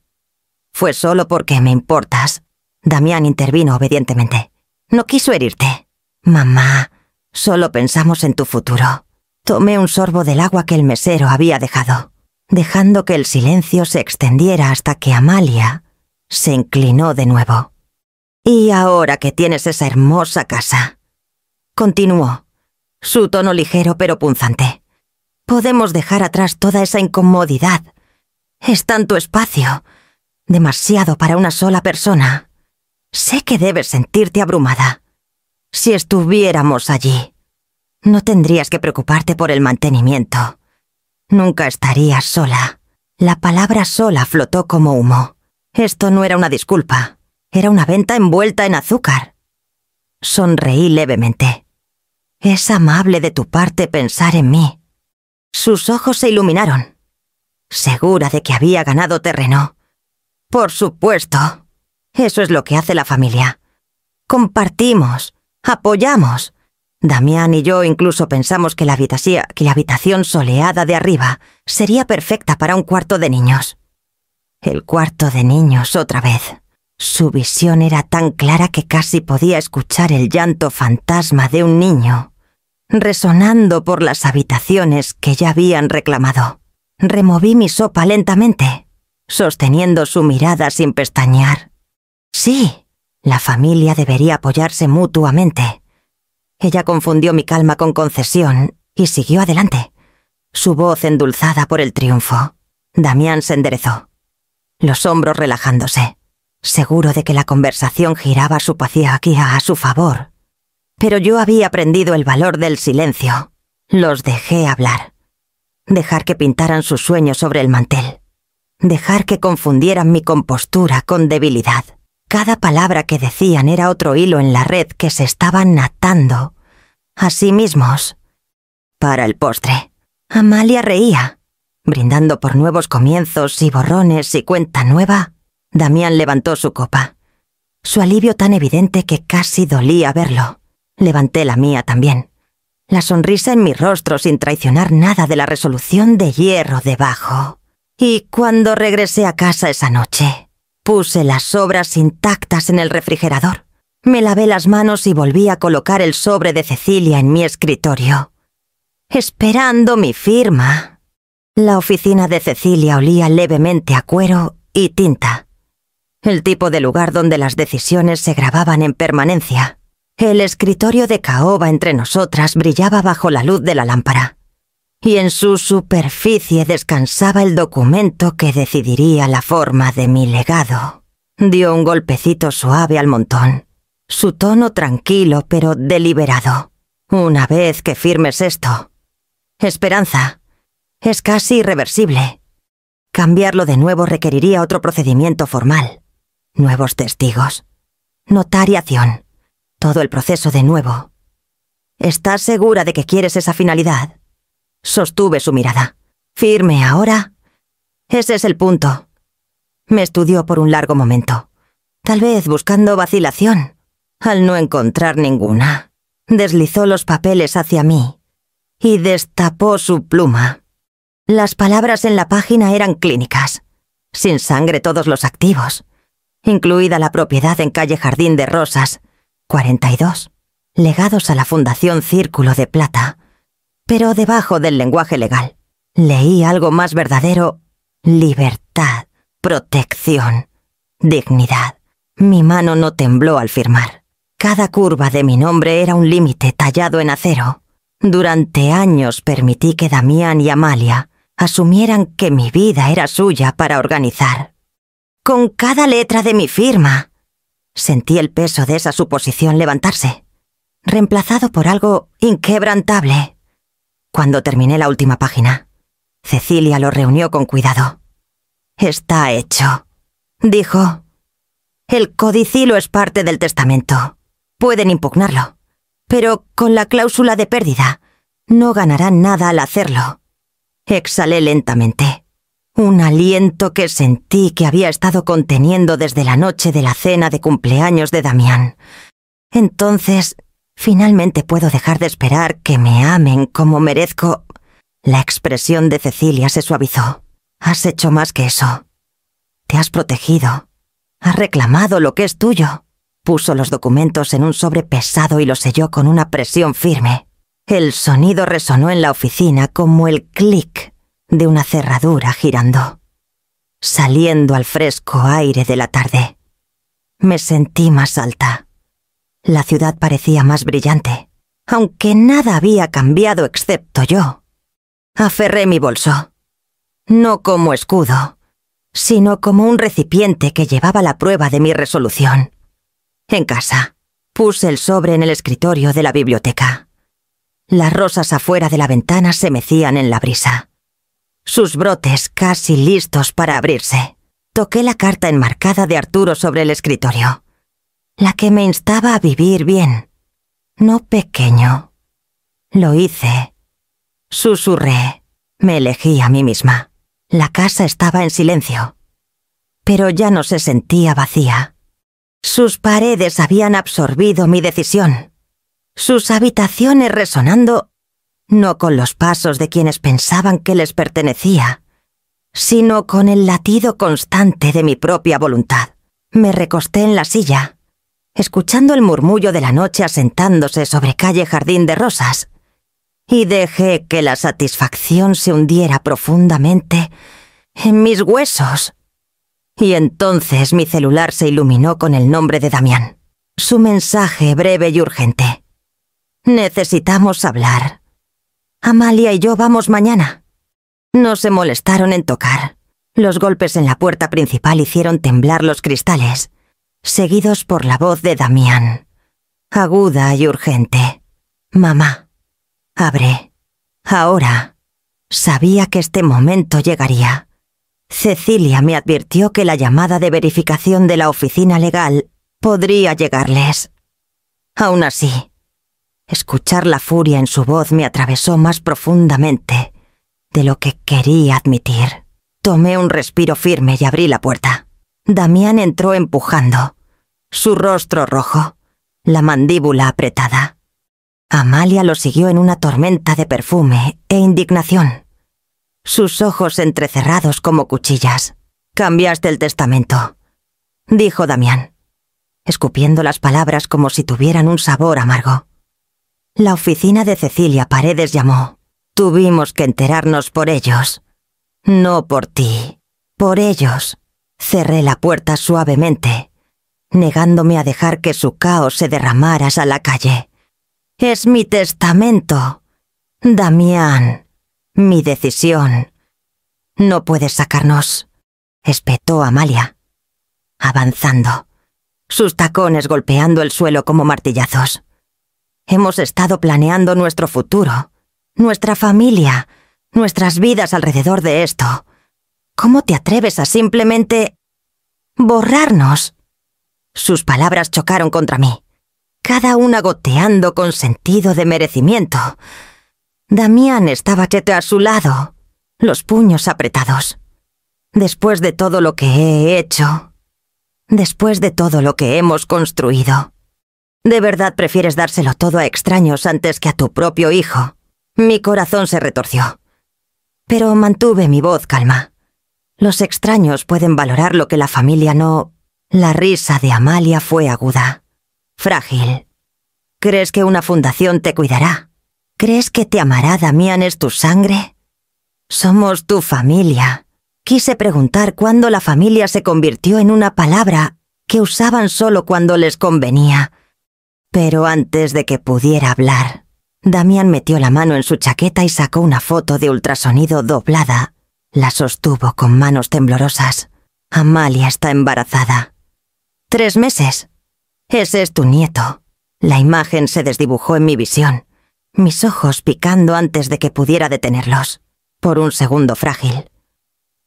fue solo porque me importas. Damián intervino obedientemente. No quiso herirte. Mamá, solo pensamos en tu futuro. Tomé un sorbo del agua que el mesero había dejado, dejando que el silencio se extendiera hasta que Amalia se inclinó de nuevo. Y ahora que tienes esa hermosa casa, continuó, su tono ligero pero punzante, podemos dejar atrás toda esa incomodidad. Es tanto espacio, demasiado para una sola persona. Sé que debes sentirte abrumada. Si estuviéramos allí, no tendrías que preocuparte por el mantenimiento. Nunca estarías sola. La palabra sola flotó como humo. Esto no era una disculpa. Era una venta envuelta en azúcar. Sonreí levemente. Es amable de tu parte pensar en mí. Sus ojos se iluminaron, segura de que había ganado terreno. Por supuesto. Eso es lo que hace la familia. Compartimos, apoyamos. Damián y yo incluso pensamos que la habitación soleada de arriba sería perfecta para un cuarto de niños. El cuarto de niños otra vez. Su visión era tan clara que casi podía escuchar el llanto fantasma de un niño, resonando por las habitaciones que ya habían reclamado. Removí mi sopa lentamente, sosteniendo su mirada sin pestañear. Sí, la familia debería apoyarse mutuamente. Ella confundió mi calma con concesión y siguió adelante, su voz endulzada por el triunfo. Damián se enderezó, los hombros relajándose, seguro de que la conversación giraba su paciencia a su favor. Pero yo había aprendido el valor del silencio. Los dejé hablar. Dejar que pintaran sus sueños sobre el mantel. Dejar que confundieran mi compostura con debilidad. Cada palabra que decían era otro hilo en la red que se estaban atando a sí mismos. Para el postre, Amalia reía. Brindando por nuevos comienzos y borrones y cuenta nueva, Damián levantó su copa. Su alivio tan evidente que casi dolía verlo. Levanté la mía también. La sonrisa en mi rostro sin traicionar nada de la resolución de hierro debajo. Y cuando regresé a casa esa noche, puse las sobras intactas en el refrigerador. Me lavé las manos y volví a colocar el sobre de Cecilia en mi escritorio. Esperando mi firma. La oficina de Cecilia olía levemente a cuero y tinta. El tipo de lugar donde las decisiones se grababan en permanencia. El escritorio de caoba entre nosotras brillaba bajo la luz de la lámpara. Y en su superficie descansaba el documento que decidiría la forma de mi legado. Dio un golpecito suave al montón. Su tono tranquilo pero deliberado. Una vez que firmes esto. Esperanza. Es casi irreversible. Cambiarlo de nuevo requeriría otro procedimiento formal. Nuevos testigos. Notariación. Todo el proceso de nuevo. ¿Estás segura de que quieres esa finalidad? Sostuve su mirada. ¿Firme ahora? Ese es el punto. Me estudió por un largo momento. Tal vez buscando vacilación. Al no encontrar ninguna, deslizó los papeles hacia mí y destapó su pluma. Las palabras en la página eran clínicas. Sin sangre todos los activos. Incluida la propiedad en calle Jardín de Rosas, 42, legados a la Fundación Círculo de Plata. Pero debajo del lenguaje legal, leí algo más verdadero: libertad, protección, dignidad. Mi mano no tembló al firmar. Cada curva de mi nombre era un límite tallado en acero. Durante años permití que Damián y Amalia asumieran que mi vida era suya para organizar. Con cada letra de mi firma, sentí el peso de esa suposición levantarse, reemplazado por algo inquebrantable. Cuando terminé la última página, Cecilia lo reunió con cuidado. «Está hecho», dijo. «El codicilo es parte del testamento. Pueden impugnarlo, pero con la cláusula de pérdida no ganarán nada al hacerlo». Exhalé lentamente. Un aliento que sentí que había estado conteniendo desde la noche de la cena de cumpleaños de Damián. Entonces, finalmente puedo dejar de esperar que me amen como merezco. La expresión de Cecilia se suavizó. Has hecho más que eso. Te has protegido. Has reclamado lo que es tuyo. Puso los documentos en un sobre pesado y los selló con una presión firme. El sonido resonó en la oficina como el clic de una cerradura girando, saliendo al fresco aire de la tarde. Me sentí más alta. La ciudad parecía más brillante, aunque nada había cambiado excepto yo. Aferré mi bolso, no como escudo, sino como un recipiente que llevaba la prueba de mi resolución. En casa, puse el sobre en el escritorio de la biblioteca. Las rosas afuera de la ventana se mecían en la brisa. Sus brotes casi listos para abrirse. Toqué la carta enmarcada de Arturo sobre el escritorio. La que me instaba a vivir bien. No pequeño. Lo hice. Susurré. Me elegí a mí misma. La casa estaba en silencio. Pero ya no se sentía vacía. Sus paredes habían absorbido mi decisión. Sus habitaciones resonando, no con los pasos de quienes pensaban que les pertenecía, sino con el latido constante de mi propia voluntad. Me recosté en la silla, escuchando el murmullo de la noche asentándose sobre calle Jardín de Rosas, y dejé que la satisfacción se hundiera profundamente en mis huesos. Y entonces mi celular se iluminó con el nombre de Damián. Su mensaje breve y urgente. «Necesitamos hablar. Amalia y yo vamos mañana». No se molestaron en tocar. Los golpes en la puerta principal hicieron temblar los cristales, seguidos por la voz de Damián, aguda y urgente. «Mamá, abre. Ahora». Sabía que este momento llegaría. Cecilia me advirtió que la llamada de verificación de la oficina legal podría llegarles. Aún así, escuchar la furia en su voz me atravesó más profundamente de lo que quería admitir. Tomé un respiro firme y abrí la puerta. Damián entró empujando, su rostro rojo, la mandíbula apretada. Amalia lo siguió en una tormenta de perfume e indignación, sus ojos entrecerrados como cuchillas. «Cambiaste el testamento», dijo Damián, escupiendo las palabras como si tuvieran un sabor amargo. La oficina de Cecilia Paredes llamó. Tuvimos que enterarnos por ellos. No por ti, por ellos. Cerré la puerta suavemente, negándome a dejar que su caos se derramara a la calle. Es mi testamento, Damián, mi decisión. No puedes sacarnos, espetó Amalia, avanzando, sus tacones golpeando el suelo como martillazos. Hemos estado planeando nuestro futuro, nuestra familia, nuestras vidas alrededor de esto. ¿Cómo te atreves a simplemente borrarnos? Sus palabras chocaron contra mí, cada una goteando con sentido de merecimiento. Damián estaba a su lado, los puños apretados. Después de todo lo que he hecho, después de todo lo que hemos construido, ¿de verdad prefieres dárselo todo a extraños antes que a tu propio hijo? Mi corazón se retorció, pero mantuve mi voz calma. Los extraños pueden valorar lo que la familia no... La risa de Amalia fue aguda, frágil. ¿Crees que una fundación te cuidará? ¿Crees que te amará Damián es tu sangre? Somos tu familia. Quise preguntar cuándo la familia se convirtió en una palabra que usaban solo cuando les convenía. Pero antes de que pudiera hablar, Damián metió la mano en su chaqueta y sacó una foto de ultrasonido doblada. La sostuvo con manos temblorosas. Amalia está embarazada. 3 meses. Ese es tu nieto. La imagen se desdibujó en mi visión, mis ojos picando antes de que pudiera detenerlos. Por un segundo frágil,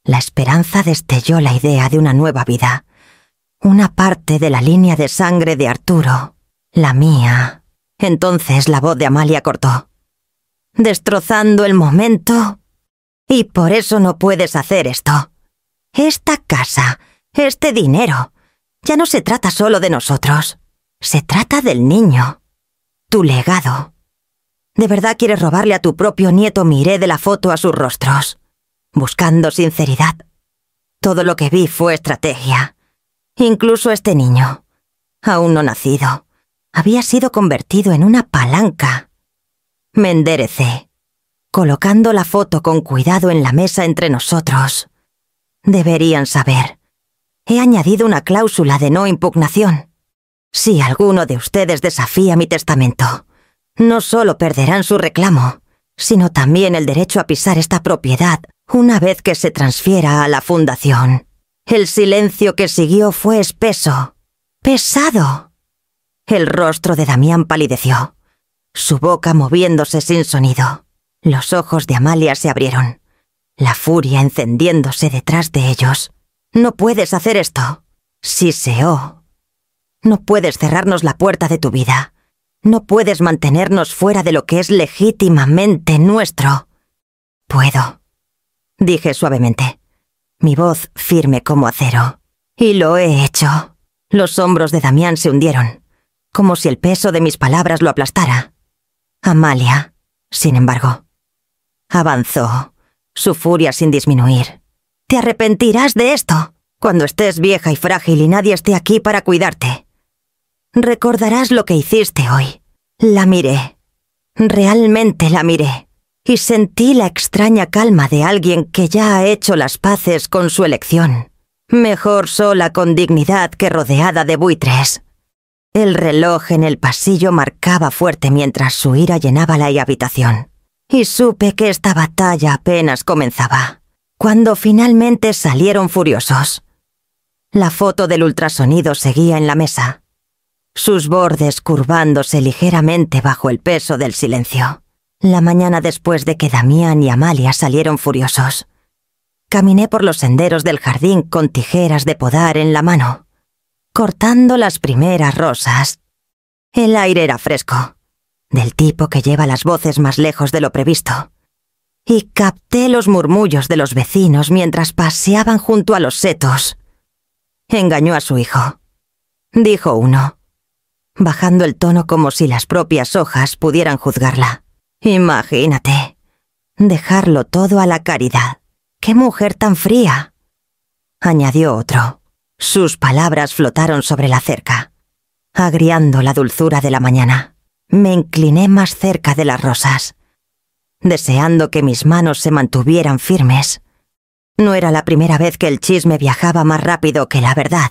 la esperanza destelló la idea de una nueva vida. Una parte de la línea de sangre de Arturo, la mía. Entonces la voz de Amalia cortó, destrozando el momento. Y por eso no puedes hacer esto. Esta casa, este dinero, ya no se trata solo de nosotros. Se trata del niño, tu legado. ¿De verdad quieres robarle a tu propio nieto? Miré de la foto a sus rostros, buscando sinceridad. Todo lo que vi fue estrategia. Incluso este niño, aún no nacido, había sido convertido en una palanca. Me enderecé, colocando la foto con cuidado en la mesa entre nosotros. Deberían saber. He añadido una cláusula de no impugnación. Si alguno de ustedes desafía mi testamento, no solo perderán su reclamo, sino también el derecho a pisar esta propiedad una vez que se transfiera a la fundación. El silencio que siguió fue espeso, pesado. El rostro de Damián palideció, su boca moviéndose sin sonido. Los ojos de Amalia se abrieron, la furia encendiéndose detrás de ellos. No puedes hacer esto. Siseó. No puedes cerrarnos la puerta de tu vida. No puedes mantenernos fuera de lo que es legítimamente nuestro. Puedo, dije suavemente, mi voz firme como acero. Y lo he hecho. Los hombros de Damián se hundieron, como si el peso de mis palabras lo aplastara. Amalia, sin embargo, avanzó, su furia sin disminuir. Te arrepentirás de esto, cuando estés vieja y frágil y nadie esté aquí para cuidarte. Recordarás lo que hiciste hoy. La miré. Realmente la miré. Y sentí la extraña calma de alguien que ya ha hecho las paces con su elección. Mejor sola con dignidad que rodeada de buitres. El reloj en el pasillo marcaba fuerte mientras su ira llenaba la habitación. Y supe que esta batalla apenas comenzaba, cuando finalmente salieron furiosos. La foto del ultrasonido seguía en la mesa, sus bordes curvándose ligeramente bajo el peso del silencio. La mañana después de que Damián y Amalia salieron furiosos, caminé por los senderos del jardín con tijeras de podar en la mano, cortando las primeras rosas. El aire era fresco, del tipo que lleva las voces más lejos de lo previsto, y capté los murmullos de los vecinos mientras paseaban junto a los setos. Engañó a su hijo, dijo uno, bajando el tono como si las propias hojas pudieran juzgarla. Imagínate, dejarlo todo a la caridad. ¡Qué mujer tan fría!, añadió otro. Sus palabras flotaron sobre la cerca, agriando la dulzura de la mañana. Me incliné más cerca de las rosas, deseando que mis manos se mantuvieran firmes. No era la primera vez que el chisme viajaba más rápido que la verdad,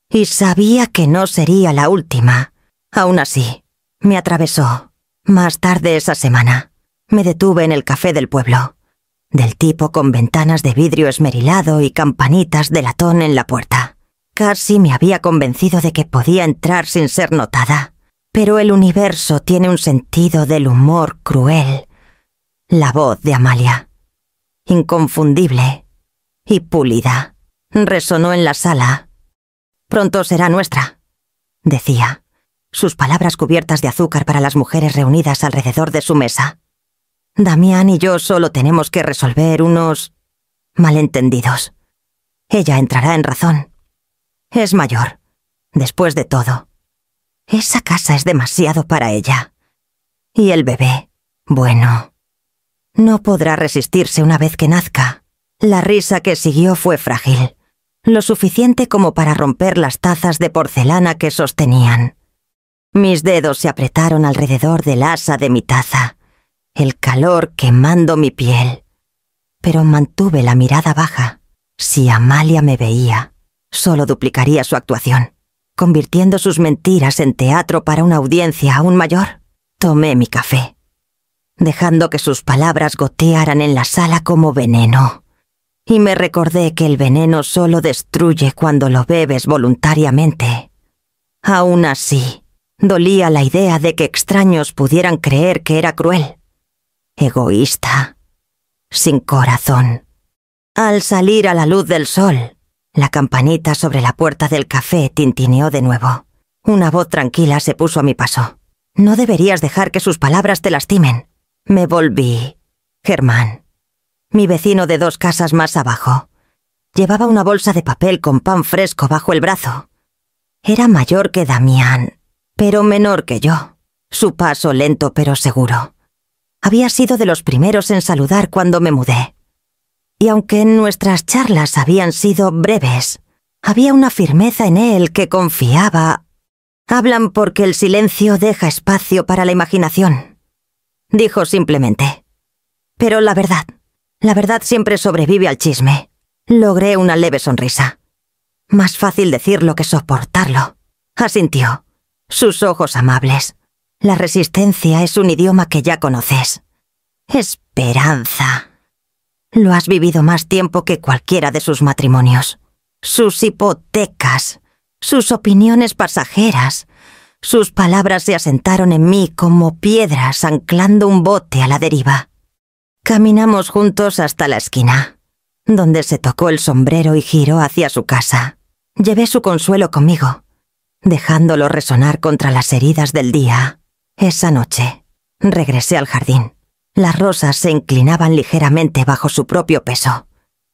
y sabía que no sería la última. Aún así, me atravesó. Más tarde esa semana, me detuve en el café del pueblo, del tipo con ventanas de vidrio esmerilado y campanitas de latón en la puerta. Casi me había convencido de que podía entrar sin ser notada, pero el universo tiene un sentido del humor cruel. La voz de Amalia, inconfundible y pulida, resonó en la sala. «Pronto será nuestra», decía, sus palabras cubiertas de azúcar para las mujeres reunidas alrededor de su mesa. Damián y yo solo tenemos que resolver unos malentendidos. Ella entrará en razón. Es mayor, después de todo. Esa casa es demasiado para ella. Y el bebé, bueno, no podrá resistirse una vez que nazca. La risa que siguió fue frágil, lo suficiente como para romper las tazas de porcelana que sostenían. Mis dedos se apretaron alrededor del asa de mi taza, el calor quemando mi piel. Pero mantuve la mirada baja. Si Amalia me veía, solo duplicaría su actuación, convirtiendo sus mentiras en teatro para una audiencia aún mayor. Tomé mi café, dejando que sus palabras gotearan en la sala como veneno. Y me recordé que el veneno solo destruye cuando lo bebes voluntariamente. Aún así, dolía la idea de que extraños pudieran creer que era cruel, egoísta, sin corazón. Al salir a la luz del sol, la campanita sobre la puerta del café tintineó de nuevo. Una voz tranquila se puso a mi paso. «No deberías dejar que sus palabras te lastimen». Me volví. Germán, mi vecino de 2 casas más abajo, llevaba una bolsa de papel con pan fresco bajo el brazo. Era mayor que Damián, pero menor que yo. Su paso lento pero seguro. Había sido de los primeros en saludar cuando me mudé. Y aunque nuestras charlas habían sido breves, había una firmeza en él que confiaba. «Hablan porque el silencio deja espacio para la imaginación», dijo simplemente. «Pero la verdad siempre sobrevive al chisme». Logré una leve sonrisa. «Más fácil decirlo que soportarlo», asintió, sus ojos amables. «La resistencia es un idioma que ya conoces. Esperanza. Lo has vivido más tiempo que cualquiera de sus matrimonios. Sus hipotecas, sus opiniones pasajeras, sus palabras se asentaron en mí como piedras anclando un bote a la deriva». Caminamos juntos hasta la esquina, donde se tocó el sombrero y giró hacia su casa. Llevé su consuelo conmigo, dejándolo resonar contra las heridas del día. Esa noche, regresé al jardín. Las rosas se inclinaban ligeramente bajo su propio peso,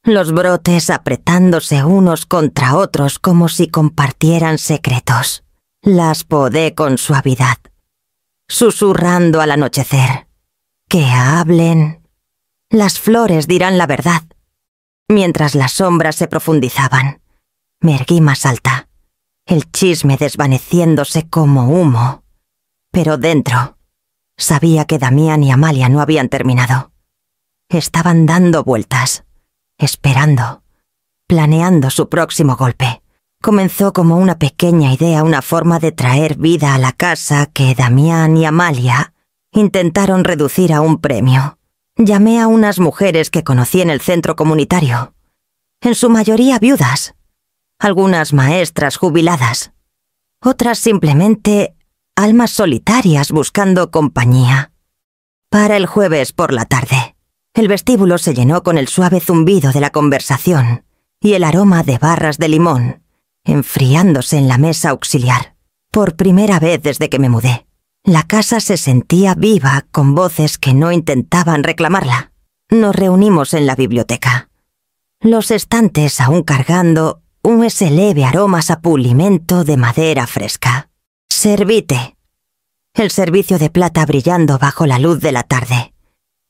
los brotes apretándose unos contra otros como si compartieran secretos. Las podé con suavidad, susurrando al anochecer. «Que hablen. Las flores dirán la verdad». Mientras las sombras se profundizaban, me erguí más alta, el chisme desvaneciéndose como humo. Pero dentro, sabía que Damián y Amalia no habían terminado. Estaban dando vueltas, esperando, planeando su próximo golpe. Comenzó como una pequeña idea, una forma de traer vida a la casa que Damián y Amalia intentaron reducir a un premio. Llamé a unas mujeres que conocí en el centro comunitario, en su mayoría viudas, algunas maestras jubiladas, otras simplemente almas solitarias buscando compañía. Para el jueves por la tarde, el vestíbulo se llenó con el suave zumbido de la conversación y el aroma de barras de limón, enfriándose en la mesa auxiliar. Por primera vez desde que me mudé, la casa se sentía viva con voces que no intentaban reclamarla. Nos reunimos en la biblioteca. Los estantes aún cargando ese leve aroma a pulimento de madera fresca. Servite. El servicio de plata brillando bajo la luz de la tarde.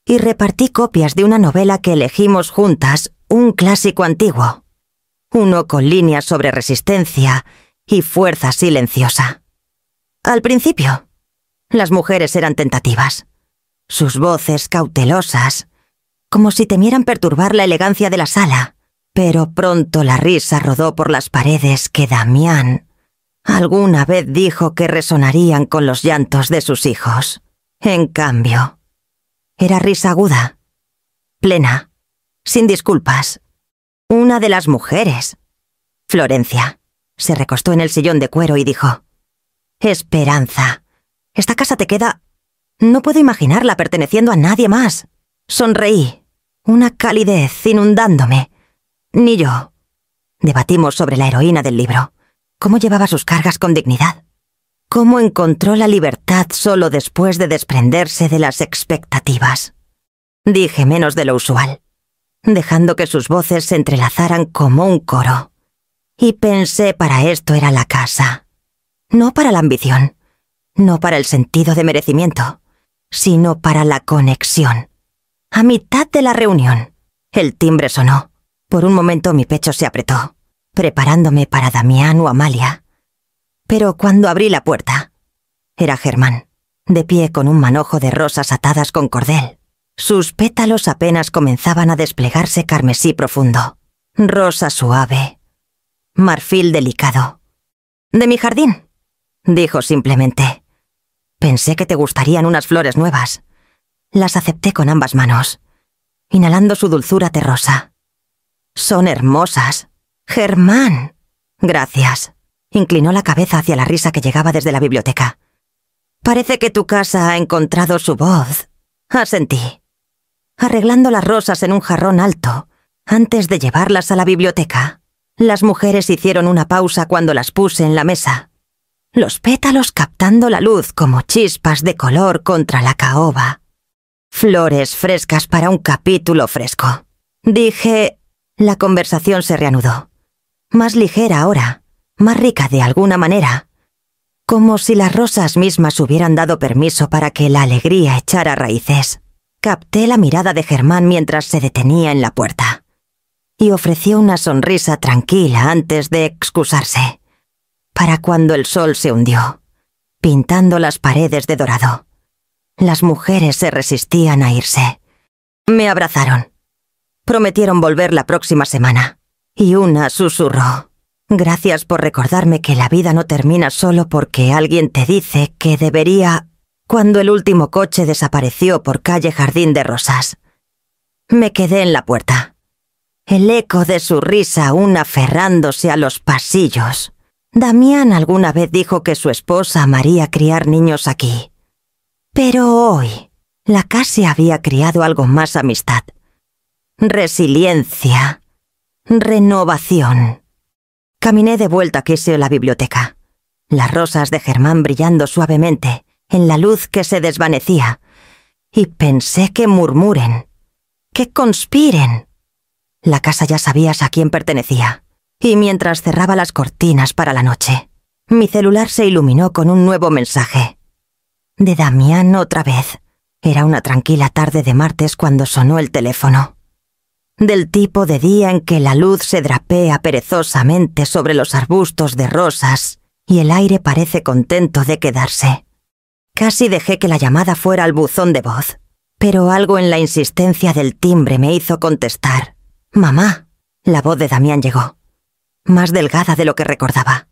Y repartí copias de una novela que elegimos juntas, un clásico antiguo. Uno con líneas sobre resistencia y fuerza silenciosa. Al principio, las mujeres eran tentativas. Sus voces cautelosas, como si temieran perturbar la elegancia de la sala. Pero pronto la risa rodó por las paredes que Damián alguna vez dijo que resonarían con los llantos de sus hijos. En cambio, era risa aguda, plena, sin disculpas. Una de las mujeres, Florencia, se recostó en el sillón de cuero y dijo: «Esperanza, esta casa te queda... No puedo imaginarla perteneciendo a nadie más». Sonreí, una calidez inundándome. Ni yo. Debatimos sobre la heroína del libro. Cómo llevaba sus cargas con dignidad. Cómo encontró la libertad solo después de desprenderse de las expectativas. Dije menos de lo usual, dejando que sus voces se entrelazaran como un coro. Y pensé, para esto era la casa. No para la ambición, no para el sentido de merecimiento, sino para la conexión. A mitad de la reunión, el timbre sonó. Por un momento mi pecho se apretó, preparándome para Damián o Amalia. Pero cuando abrí la puerta, era Germán, de pie con un manojo de rosas atadas con cordel. Sus pétalos apenas comenzaban a desplegarse carmesí profundo, rosa suave, marfil delicado. «De mi jardín», dijo simplemente. «Pensé que te gustarían unas flores nuevas». Las acepté con ambas manos, inhalando su dulzura terrosa. «Son hermosas. Germán». «Gracias». Inclinó la cabeza hacia la risa que llegaba desde la biblioteca. «Parece que tu casa ha encontrado su voz». Asentí. Arreglando las rosas en un jarrón alto, antes de llevarlas a la biblioteca, las mujeres hicieron una pausa cuando las puse en la mesa. Los pétalos captando la luz como chispas de color contra la caoba. Flores frescas para un capítulo fresco. Dije... La conversación se reanudó. Más ligera ahora, más rica de alguna manera. Como si las rosas mismas hubieran dado permiso para que la alegría echara raíces. Capté la mirada de Germán mientras se detenía en la puerta. Y ofreció una sonrisa tranquila antes de excusarse. Para cuando el sol se hundió, pintando las paredes de dorado. Las mujeres se resistían a irse. Me abrazaron. Prometieron volver la próxima semana. Y una susurró: «Gracias por recordarme que la vida no termina solo porque alguien te dice que debería...». Cuando el último coche desapareció por calle Jardín de Rosas, me quedé en la puerta. El eco de su risa aún aferrándose a los pasillos. Damián alguna vez dijo que su esposa amaría criar niños aquí. Pero hoy, la casa había criado algo más: amistad, resiliencia, renovación. Caminé de vuelta a Kisio la biblioteca. Las rosas de Germán brillando suavemente en la luz que se desvanecía. Y pensé que murmuren, que conspiren. La casa ya sabías a quién pertenecía. Y mientras cerraba las cortinas para la noche, mi celular se iluminó con un nuevo mensaje. De Damián otra vez. Era una tranquila tarde de martes cuando sonó el teléfono. Del tipo de día en que la luz se drapea perezosamente sobre los arbustos de rosas y el aire parece contento de quedarse. Casi dejé que la llamada fuera al buzón de voz, pero algo en la insistencia del timbre me hizo contestar. «Mamá». La voz de Damián llegó, más delgada de lo que recordaba.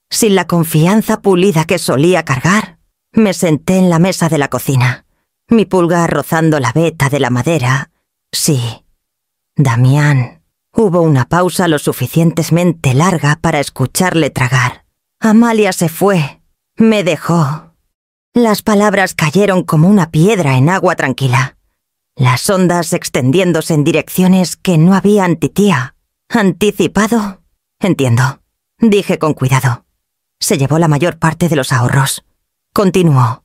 Sin la confianza pulida que solía cargar, me senté en la mesa de la cocina, mi pulgar rozando la veta de la madera. Sí, Damián. Hubo una pausa lo suficientemente larga para escucharle tragar. Amalia se fue. Me dejó. Las palabras cayeron como una piedra en agua tranquila. Las ondas extendiéndose en direcciones que no había anticipado. Entiendo, dije con cuidado. Se llevó la mayor parte de los ahorros. Continuó.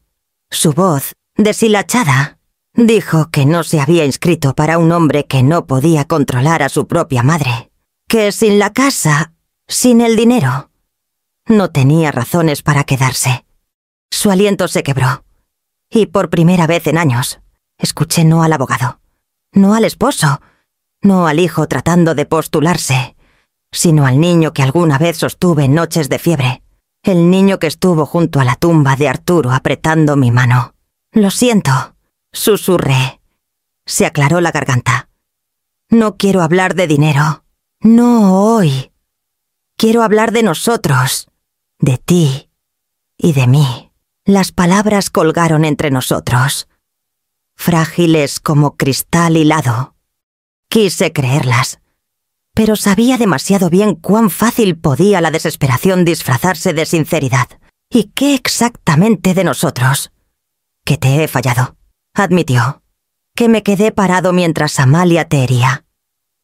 Su voz, deshilachada, Dijo que no se había inscrito para un hombre que no podía controlar a su propia madre, que sin la casa, sin el dinero, no tenía razones para quedarse. Su aliento se quebró, y por primera vez en años, escuché no al abogado, no al esposo, no al hijo tratando de postularse, sino al niño que alguna vez sostuve en noches de fiebre, el niño que estuvo junto a la tumba de Arturo apretando mi mano. «Lo siento», susurré. Se aclaró la garganta. «No quiero hablar de dinero. No hoy. Quiero hablar de nosotros, de ti y de mí». Las palabras colgaron entre nosotros, frágiles como cristal hilado. Quise creerlas, pero sabía demasiado bien cuán fácil podía la desesperación disfrazarse de sinceridad. ¿Y qué exactamente de nosotros? Que te he fallado, admitió. Que me quedé parado mientras Amalia te hería.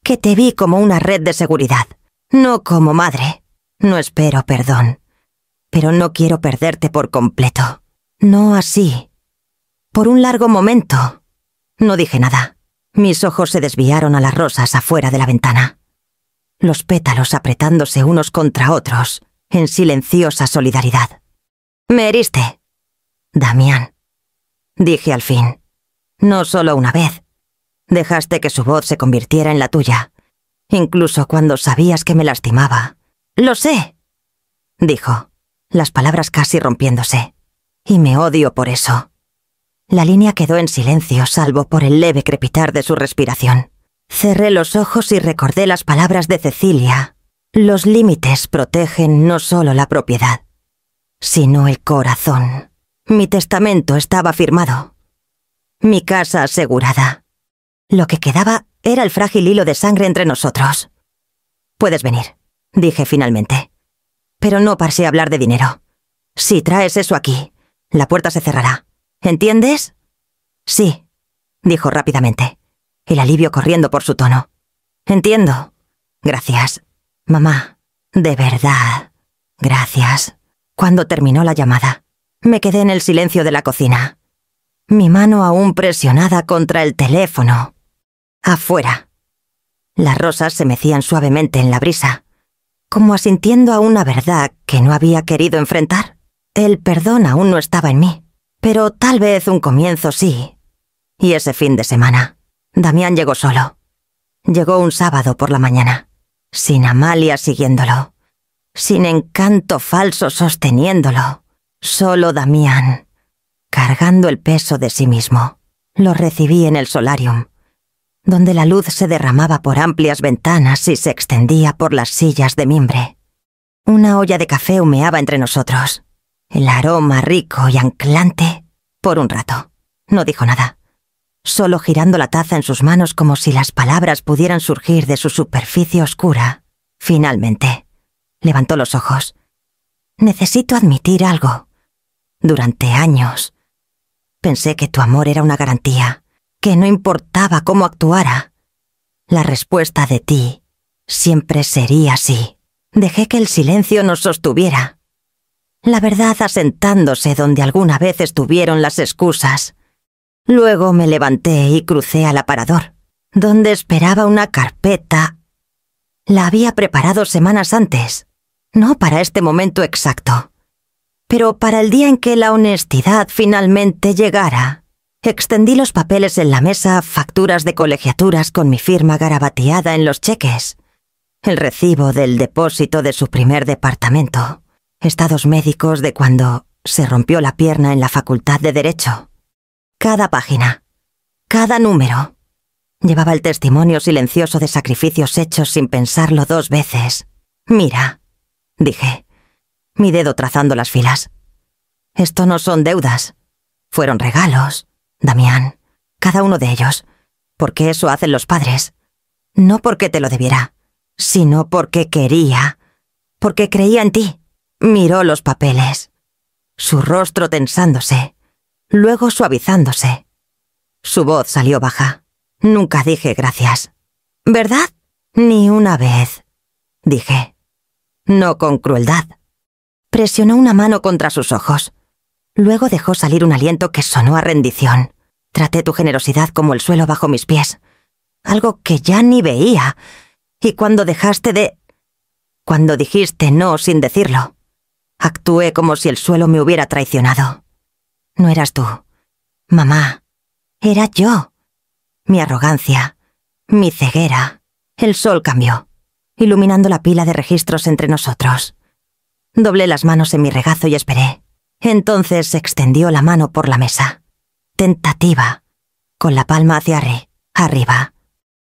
Que te vi como una red de seguridad, no como madre. No espero perdón, pero no quiero perderte por completo. No así. Por un largo momento. No dije nada. Mis ojos se desviaron a las rosas afuera de la ventana. Los pétalos apretándose unos contra otros, en silenciosa solidaridad. «Me heriste, Damián», dije al fin. «No solo una vez. Dejaste que su voz se convirtiera en la tuya, incluso cuando sabías que me lastimaba». «Lo sé», dijo, las palabras casi rompiéndose. «Y me odio por eso». La línea quedó en silencio, salvo por el leve crepitar de su respiración. Cerré los ojos y recordé las palabras de Cecilia. Los límites protegen no solo la propiedad, sino el corazón. Mi testamento estaba firmado. Mi casa asegurada. Lo que quedaba era el frágil hilo de sangre entre nosotros. «Puedes venir», dije finalmente. «Pero no pasé a hablar de dinero. Si traes eso aquí, la puerta se cerrará. ¿Entiendes?» «Sí», dijo rápidamente, el alivio corriendo por su tono. «Entiendo. Gracias, mamá. De verdad. Gracias». Cuando terminó la llamada, me quedé en el silencio de la cocina, mi mano aún presionada contra el teléfono. Afuera. Las rosas se mecían suavemente en la brisa, como asintiendo a una verdad que no había querido enfrentar. El perdón aún no estaba en mí, pero tal vez un comienzo sí. Y ese fin de semana, Damián llegó solo. Llegó un sábado por la mañana, sin Amalia siguiéndolo, sin encanto falso sosteniéndolo. Solo Damián, cargando el peso de sí mismo. Lo recibí en el solarium, donde la luz se derramaba por amplias ventanas y se extendía por las sillas de mimbre. Una olla de café humeaba entre nosotros, el aroma rico y anclante. Por un rato, no dijo nada, solo girando la taza en sus manos como si las palabras pudieran surgir de su superficie oscura. Finalmente, levantó los ojos. «Necesito admitir algo. Durante años, pensé que tu amor era una garantía, que no importaba cómo actuara. La respuesta de ti siempre sería sí. Dejé que el silencio nos sostuviera. La verdad asentándose donde alguna vez estuvieron las excusas. Luego me levanté y crucé al aparador, donde esperaba una carpeta. La había preparado semanas antes, no para este momento exacto, pero para el día en que la honestidad finalmente llegara. Extendí los papeles en la mesa, facturas de colegiaturas con mi firma garabateada en los cheques, el recibo del depósito de su primer departamento, estados médicos de cuando se rompió la pierna en la Facultad de Derecho. Cada página, cada número, llevaba el testimonio silencioso de sacrificios hechos sin pensarlo dos veces. «Mira», dije, mi dedo trazando las filas. «Esto no son deudas. Fueron regalos, Damián, cada uno de ellos, porque eso hacen los padres. No porque te lo debiera, sino porque quería, porque creía en ti». Miró los papeles, su rostro tensándose, luego suavizándose. Su voz salió baja. «Nunca dije gracias, ¿verdad?» «Ni una vez», dije. «No con crueldad». Presionó una mano contra sus ojos. Luego dejó salir un aliento que sonó a rendición. Traté tu generosidad como el suelo bajo mis pies. Algo que ya ni veía. Y cuando dijiste no sin decirlo, actué como si el suelo me hubiera traicionado. No eras tú, mamá. Era yo. Mi arrogancia, mi ceguera. El sol cambió, iluminando la pila de registros entre nosotros. Doblé las manos en mi regazo y esperé. Entonces se extendió la mano por la mesa. Tentativa, con la palma hacia arriba.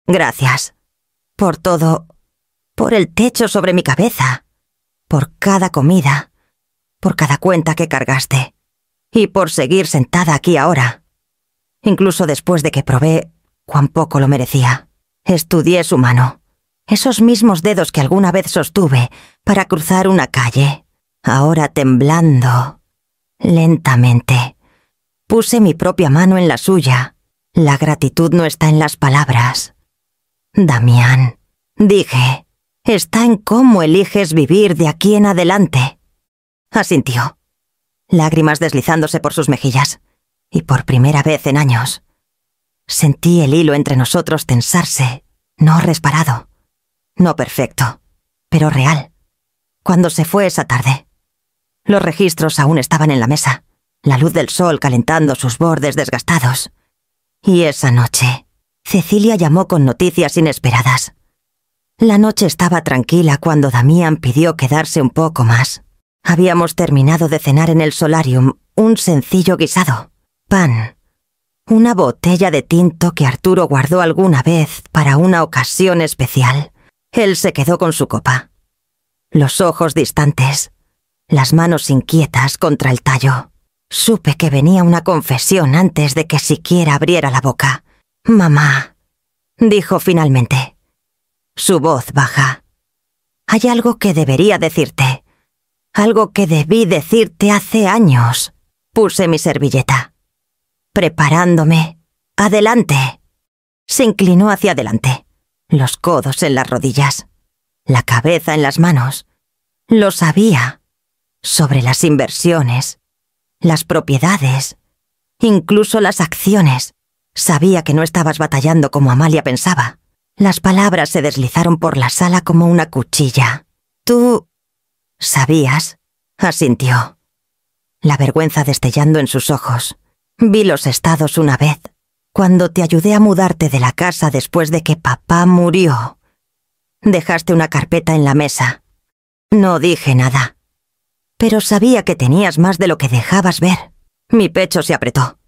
Gracias. Por todo. Por el techo sobre mi cabeza. Por cada comida. Por cada cuenta que cargaste. Y por seguir sentada aquí ahora. Incluso después de que probé cuán poco lo merecía. Estudié su mano. Esos mismos dedos que alguna vez sostuve para cruzar una calle. Ahora temblando. Lentamente. Puse mi propia mano en la suya. La gratitud no está en las palabras. Damián, dije, está en cómo eliges vivir de aquí en adelante. Asintió. Lágrimas deslizándose por sus mejillas. Y por primera vez en años. Sentí el hilo entre nosotros tensarse, no reparado. No perfecto, pero real. Cuando se fue esa tarde. Los registros aún estaban en la mesa, la luz del sol calentando sus bordes desgastados. Y esa noche, Cecilia llamó con noticias inesperadas. La noche estaba tranquila cuando Damián pidió quedarse un poco más. Habíamos terminado de cenar en el solarium un sencillo guisado, pan, una botella de tinto que Arturo guardó alguna vez para una ocasión especial. Él se quedó con su copa. Los ojos distantes, las manos inquietas contra el tallo. Supe que venía una confesión antes de que siquiera abriera la boca. «Mamá», dijo finalmente. Su voz baja. «Hay algo que debería decirte. Algo que debí decirte hace años». Puse mi servilleta. Preparándome. «Adelante». Se inclinó hacia adelante, los codos en las rodillas, la cabeza en las manos. Lo sabía. Sobre las inversiones, las propiedades, incluso las acciones. Sabía que no estabas batallando como Amalia pensaba. Las palabras se deslizaron por la sala como una cuchilla. «Tú... ¿sabías?», asintió. La vergüenza destellando en sus ojos. Vi los estados una vez, cuando te ayudé a mudarte de la casa después de que papá murió. Dejaste una carpeta en la mesa. No dije nada. Pero sabía que tenías más de lo que dejabas ver. Mi pecho se apretó.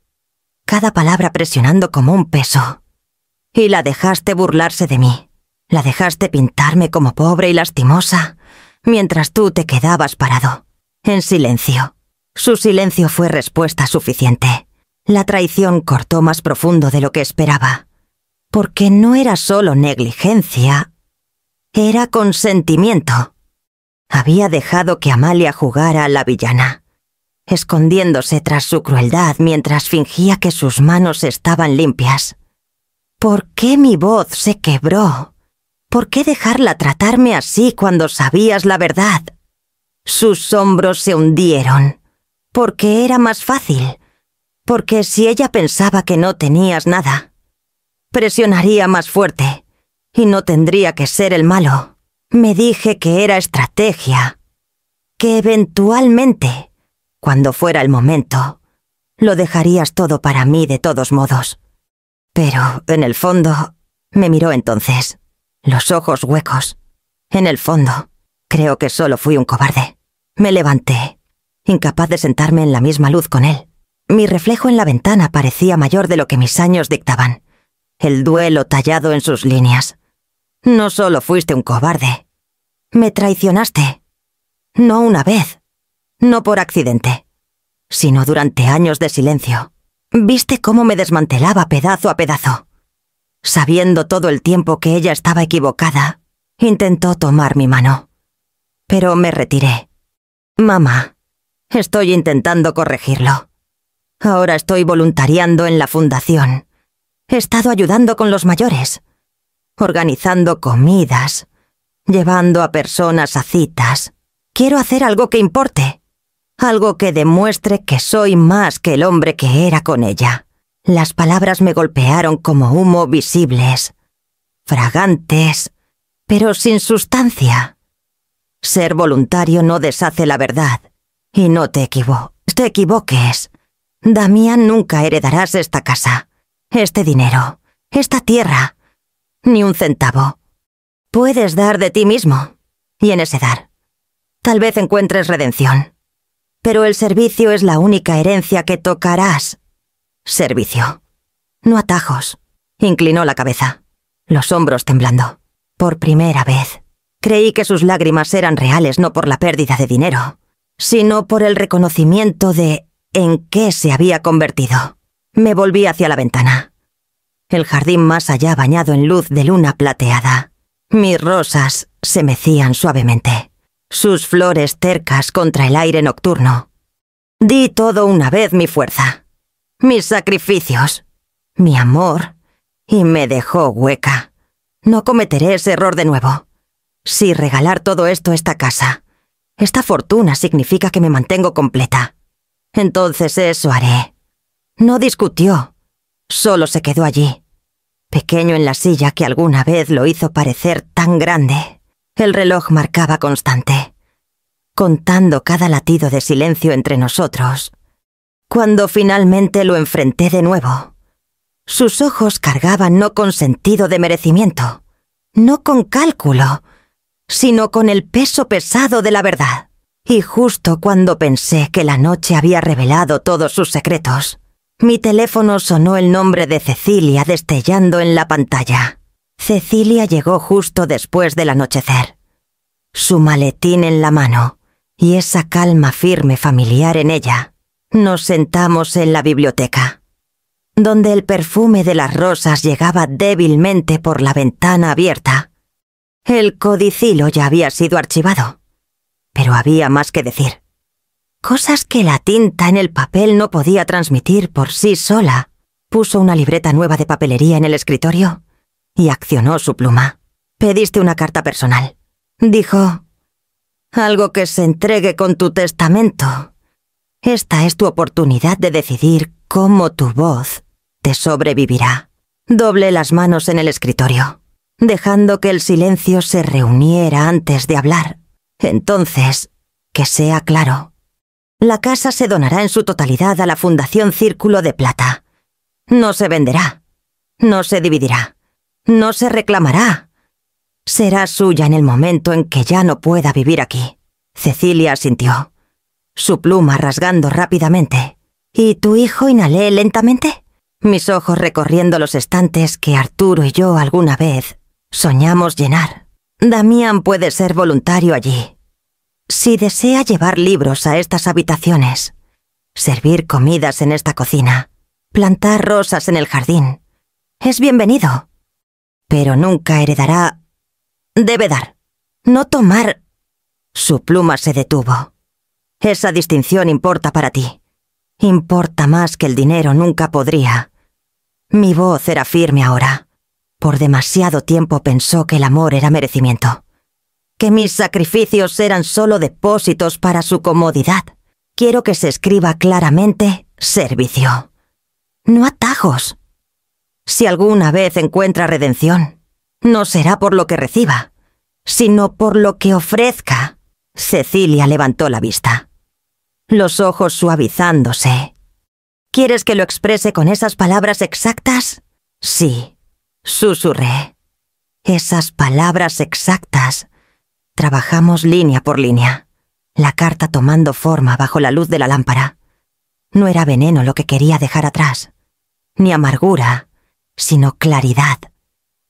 Cada palabra presionando como un peso. Y la dejaste burlarse de mí. La dejaste pintarme como pobre y lastimosa, mientras tú te quedabas parado, en silencio. Su silencio fue respuesta suficiente. La traición cortó más profundo de lo que esperaba. Porque no era solo negligencia, era consentimiento. Había dejado que Amalia jugara a la villana, escondiéndose tras su crueldad mientras fingía que sus manos estaban limpias. ¿Por qué mi voz se quebró? ¿Por qué dejarla tratarme así cuando sabías la verdad? Sus hombros se hundieron. Porque era más fácil. Porque si ella pensaba que no tenías nada, presionaría más fuerte y no tendría que ser el malo. Me dije que era estrategia, que eventualmente, cuando fuera el momento, lo dejarías todo para mí de todos modos. Pero, en el fondo, me miró entonces, los ojos huecos. En el fondo, creo que solo fui un cobarde. Me levanté, incapaz de sentarme en la misma luz con él. Mi reflejo en la ventana parecía mayor de lo que mis años dictaban. El duelo tallado en sus líneas. No solo fuiste un cobarde. Me traicionaste. No una vez. No por accidente. Sino durante años de silencio. Viste cómo me desmantelaba pedazo a pedazo. Sabiendo todo el tiempo que ella estaba equivocada, intentó tomar mi mano. Pero me retiré. Mamá, estoy intentando corregirlo. Ahora estoy voluntariando en la fundación. He estado ayudando con los mayores, organizando comidas, llevando a personas a citas. Quiero hacer algo que importe, algo que demuestre que soy más que el hombre que era con ella. Las palabras me golpearon como humo visibles, fragantes, pero sin sustancia. Ser voluntario no deshace la verdad, y no te equivoques. Damián, nunca heredarás esta casa, este dinero, esta tierra, ni un centavo. Puedes dar de ti mismo, y en ese dar, tal vez encuentres redención. Pero el servicio es la única herencia que tocarás. Servicio. No atajos. Inclinó la cabeza, los hombros temblando. Por primera vez, creí que sus lágrimas eran reales no por la pérdida de dinero, sino por el reconocimiento de en qué se había convertido. Me volví hacia la ventana. El jardín más allá bañado en luz de luna plateada. Mis rosas se mecían suavemente, sus flores tercas contra el aire nocturno. Di todo una vez mi fuerza, mis sacrificios, mi amor, y me dejó hueca. No cometeré ese error de nuevo. Si regalar todo esto a esta casa, esta fortuna significa que me mantengo completa, entonces eso haré. No discutió, solo se quedó allí, pequeño en la silla que alguna vez lo hizo parecer tan grande. El reloj marcaba constante, contando cada latido de silencio entre nosotros. Cuando finalmente lo enfrenté de nuevo, sus ojos cargaban no con sentido de merecimiento, no con cálculo, sino con el peso pesado de la verdad. Y justo cuando pensé que la noche había revelado todos sus secretos, mi teléfono sonó el nombre de Cecilia destellando en la pantalla. Cecilia llegó justo después del anochecer. Su maletín en la mano y esa calma firme familiar en ella. Nos sentamos en la biblioteca, donde el perfume de las rosas llegaba débilmente por la ventana abierta. El codicilo ya había sido archivado, pero había más que decir. Cosas que la tinta en el papel no podía transmitir por sí sola. Puso una libreta nueva de papelería en el escritorio y accionó su pluma. Pediste una carta personal. Dijo, algo que se entregue con tu testamento. Esta es tu oportunidad de decidir cómo tu voz te sobrevivirá. Doblé las manos en el escritorio, dejando que el silencio se reuniera antes de hablar. Entonces, que sea claro. La casa se donará en su totalidad a la Fundación Círculo de Plata. No se venderá, no se dividirá, no se reclamará. Será suya en el momento en que ya no pueda vivir aquí. Cecilia asintió, su pluma rasgando rápidamente. ¿Y tu hijo? Inhalé lentamente, mis ojos recorriendo los estantes que Arturo y yo alguna vez soñamos llenar. Damián puede ser voluntario allí. Si desea llevar libros a estas habitaciones, servir comidas en esta cocina, plantar rosas en el jardín, es bienvenido. Pero nunca heredará. Debe dar, no tomar. Su pluma se detuvo. Esa distinción importa para ti. Importa más que el dinero nunca podría. Mi voz era firme ahora. Por demasiado tiempo pensó que el amor era merecimiento, que mis sacrificios eran solo depósitos para su comodidad. Quiero que se escriba claramente servicio, no atajos. Si alguna vez encuentra redención, no será por lo que reciba, sino por lo que ofrezca. Cecilia levantó la vista, los ojos suavizándose. ¿Quieres que lo exprese con esas palabras exactas? Sí, susurré. Esas palabras exactas. Trabajamos línea por línea, la carta tomando forma bajo la luz de la lámpara. No era veneno lo que quería dejar atrás, ni amargura, sino claridad.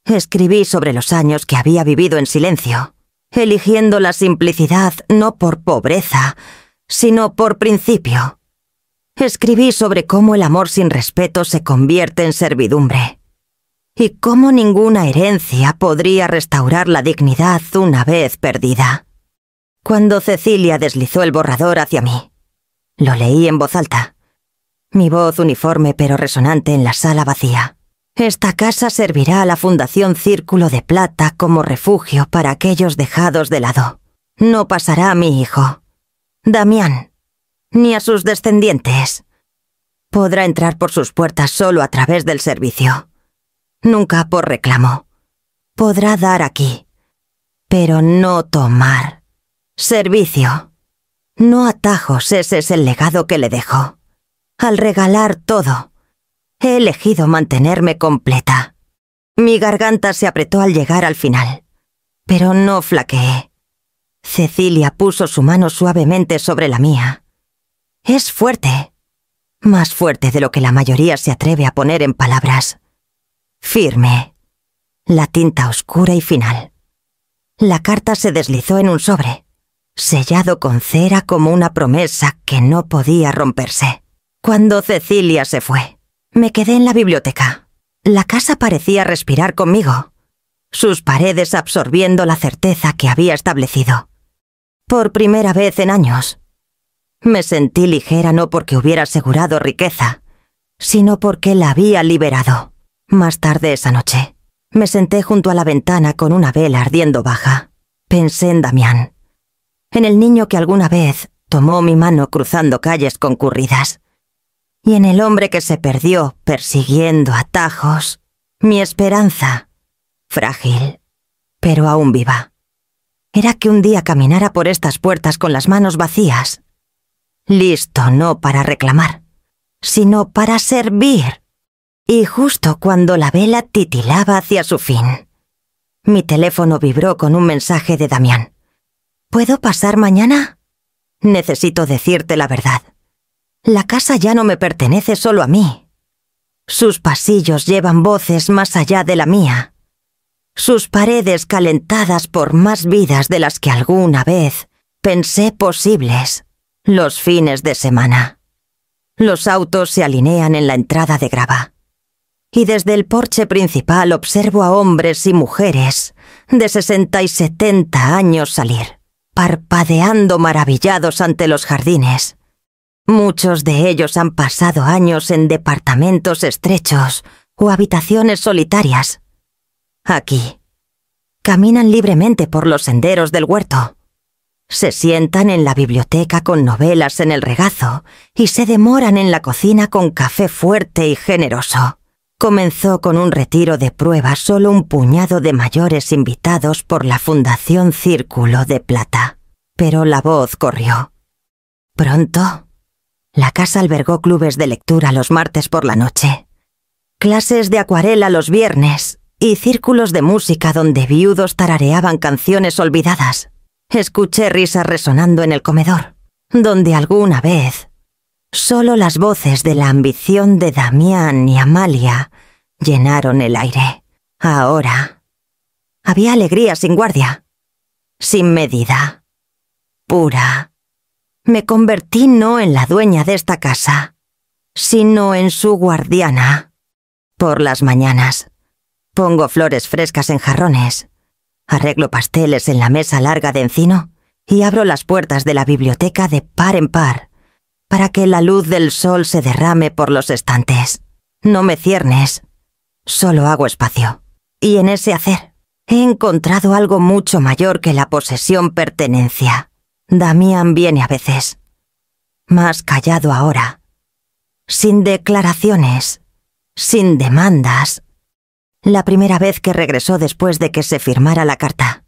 Escribí sobre los años que había vivido en silencio, eligiendo la simplicidad no por pobreza, sino por principio. Escribí sobre cómo el amor sin respeto se convierte en servidumbre, y cómo ninguna herencia podría restaurar la dignidad una vez perdida. Cuando Cecilia deslizó el borrador hacia mí, lo leí en voz alta, mi voz uniforme pero resonante en la sala vacía. Esta casa servirá a la Fundación Círculo de Plata como refugio para aquellos dejados de lado. No pasará a mi hijo, Damián, ni a sus descendientes. Podrá entrar por sus puertas solo a través del servicio. Nunca por reclamo. Podrá dar aquí, pero no tomar. Servicio. No atajos, ese es el legado que le dejo. Al regalar todo, he elegido mantenerme completa. Mi garganta se apretó al llegar al final, pero no flaqueé. Cecilia puso su mano suavemente sobre la mía. Es fuerte. Más fuerte de lo que la mayoría se atreve a poner en palabras. Firme. La tinta oscura y final. La carta se deslizó en un sobre, sellado con cera como una promesa que no podía romperse. Cuando Cecilia se fue, me quedé en la biblioteca. La casa parecía respirar conmigo, sus paredes absorbiendo la certeza que había establecido. Por primera vez en años, me sentí ligera no porque hubiera asegurado riqueza, sino porque la había liberado. Más tarde esa noche, me senté junto a la ventana con una vela ardiendo baja. Pensé en Damián, en el niño que alguna vez tomó mi mano cruzando calles concurridas, y en el hombre que se perdió persiguiendo atajos. Mi esperanza, frágil, pero aún viva, era que un día caminara por estas puertas con las manos vacías, listo no para reclamar, sino para servir. Y justo cuando la vela titilaba hacia su fin, mi teléfono vibró con un mensaje de Damián. ¿Puedo pasar mañana? Necesito decirte la verdad. La casa ya no me pertenece solo a mí. Sus pasillos llevan voces más allá de la mía. Sus paredes calentadas por más vidas de las que alguna vez pensé posibles. Los fines de semana. Los autos se alinean en la entrada de grava. Y desde el porche principal observo a hombres y mujeres de 60 y 70 años salir, parpadeando maravillados ante los jardines. Muchos de ellos han pasado años en departamentos estrechos o habitaciones solitarias. Aquí, caminan libremente por los senderos del huerto. Se sientan en la biblioteca con novelas en el regazo y se demoran en la cocina con café fuerte y generoso. Comenzó con un retiro de prueba solo un puñado de mayores invitados por la Fundación Círculo de Plata. Pero la voz corrió. Pronto, la casa albergó clubes de lectura los martes por la noche, clases de acuarela los viernes y círculos de música donde viudos tarareaban canciones olvidadas. Escuché risas resonando en el comedor, donde alguna vez solo las voces de la ambición de Damián y Amalia llenaron el aire. Ahora había alegría sin guardia, sin medida, pura. Me convertí no en la dueña de esta casa, sino en su guardiana. Por las mañanas, pongo flores frescas en jarrones, arreglo pasteles en la mesa larga de encino y abro las puertas de la biblioteca de par en par para que la luz del sol se derrame por los estantes. No me ciernes, solo hago espacio. Y en ese hacer, he encontrado algo mucho mayor que la posesión-pertenencia. Damián viene a veces, más callado ahora, sin declaraciones, sin demandas. La primera vez que regresó después de que se firmara la carta,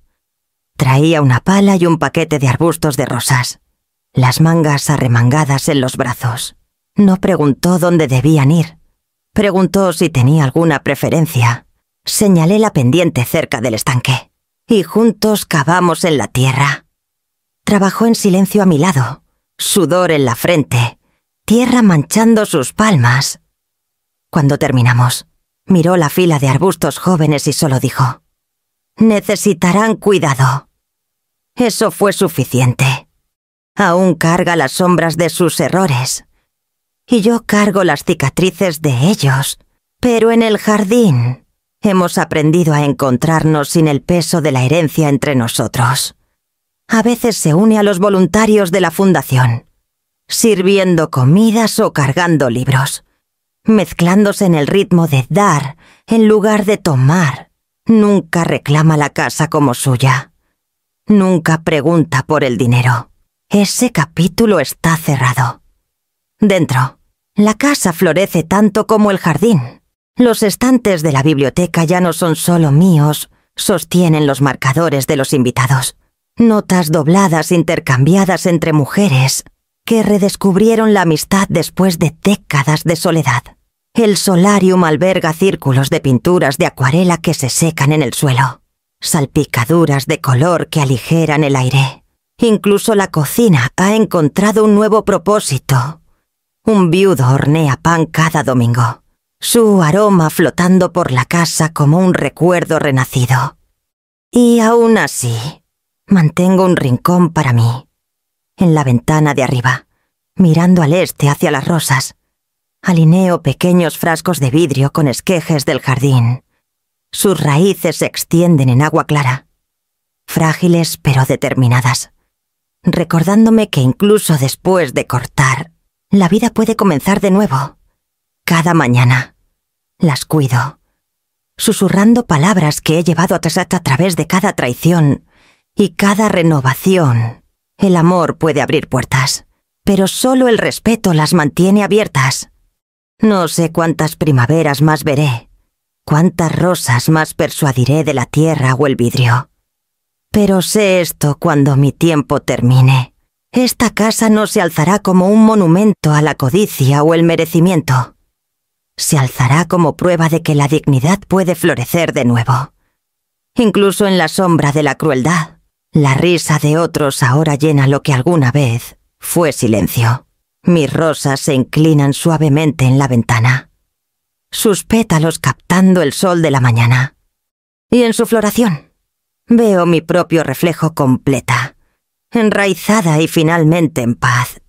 traía una pala y un paquete de arbustos de rosas, las mangas arremangadas en los brazos. No preguntó dónde debían ir, preguntó si tenía alguna preferencia. Señalé la pendiente cerca del estanque, y juntos cavamos en la tierra. Trabajó en silencio a mi lado, sudor en la frente, tierra manchando sus palmas. Cuando terminamos, miró la fila de arbustos jóvenes y solo dijo: «Necesitarán cuidado». Eso fue suficiente. Aún carga las sombras de sus errores, y yo cargo las cicatrices de ellos, pero en el jardín hemos aprendido a encontrarnos sin el peso de la herencia entre nosotros. A veces se une a los voluntarios de la fundación, sirviendo comidas o cargando libros, mezclándose en el ritmo de dar en lugar de tomar. Nunca reclama la casa como suya. Nunca pregunta por el dinero. Ese capítulo está cerrado. Dentro, La casa florece tanto como el jardín. Los estantes de la biblioteca ya no son solo míos, sostienen los marcadores de los invitados. Notas dobladas intercambiadas entre mujeres que redescubrieron la amistad después de décadas de soledad. El solarium alberga círculos de pinturas de acuarela que se secan en el suelo, salpicaduras de color que aligeran el aire. Incluso la cocina ha encontrado un nuevo propósito. Un viudo hornea pan cada domingo, su aroma flotando por la casa como un recuerdo renacido. Y aún así, mantengo un rincón para mí, en la ventana de arriba, mirando al este hacia las rosas. Alineo pequeños frascos de vidrio con esquejes del jardín. Sus raíces se extienden en agua clara, frágiles pero determinadas, recordándome que incluso después de cortar, la vida puede comenzar de nuevo. Cada mañana las cuido, susurrando palabras que he llevado a través de cada traición y cada renovación. El amor puede abrir puertas, pero solo el respeto las mantiene abiertas. No sé cuántas primaveras más veré, cuántas rosas más persuadiré de la tierra o el vidrio. Pero sé esto: cuando mi tiempo termine, esta casa no se alzará como un monumento a la codicia o el merecimiento. Se alzará como prueba de que la dignidad puede florecer de nuevo. Incluso en la sombra de la crueldad, la risa de otros ahora llena lo que alguna vez fue silencio. Mis rosas se inclinan suavemente en la ventana, sus pétalos captando el sol de la mañana. Y en su floración, veo mi propio reflejo completa, enraizada y finalmente en paz.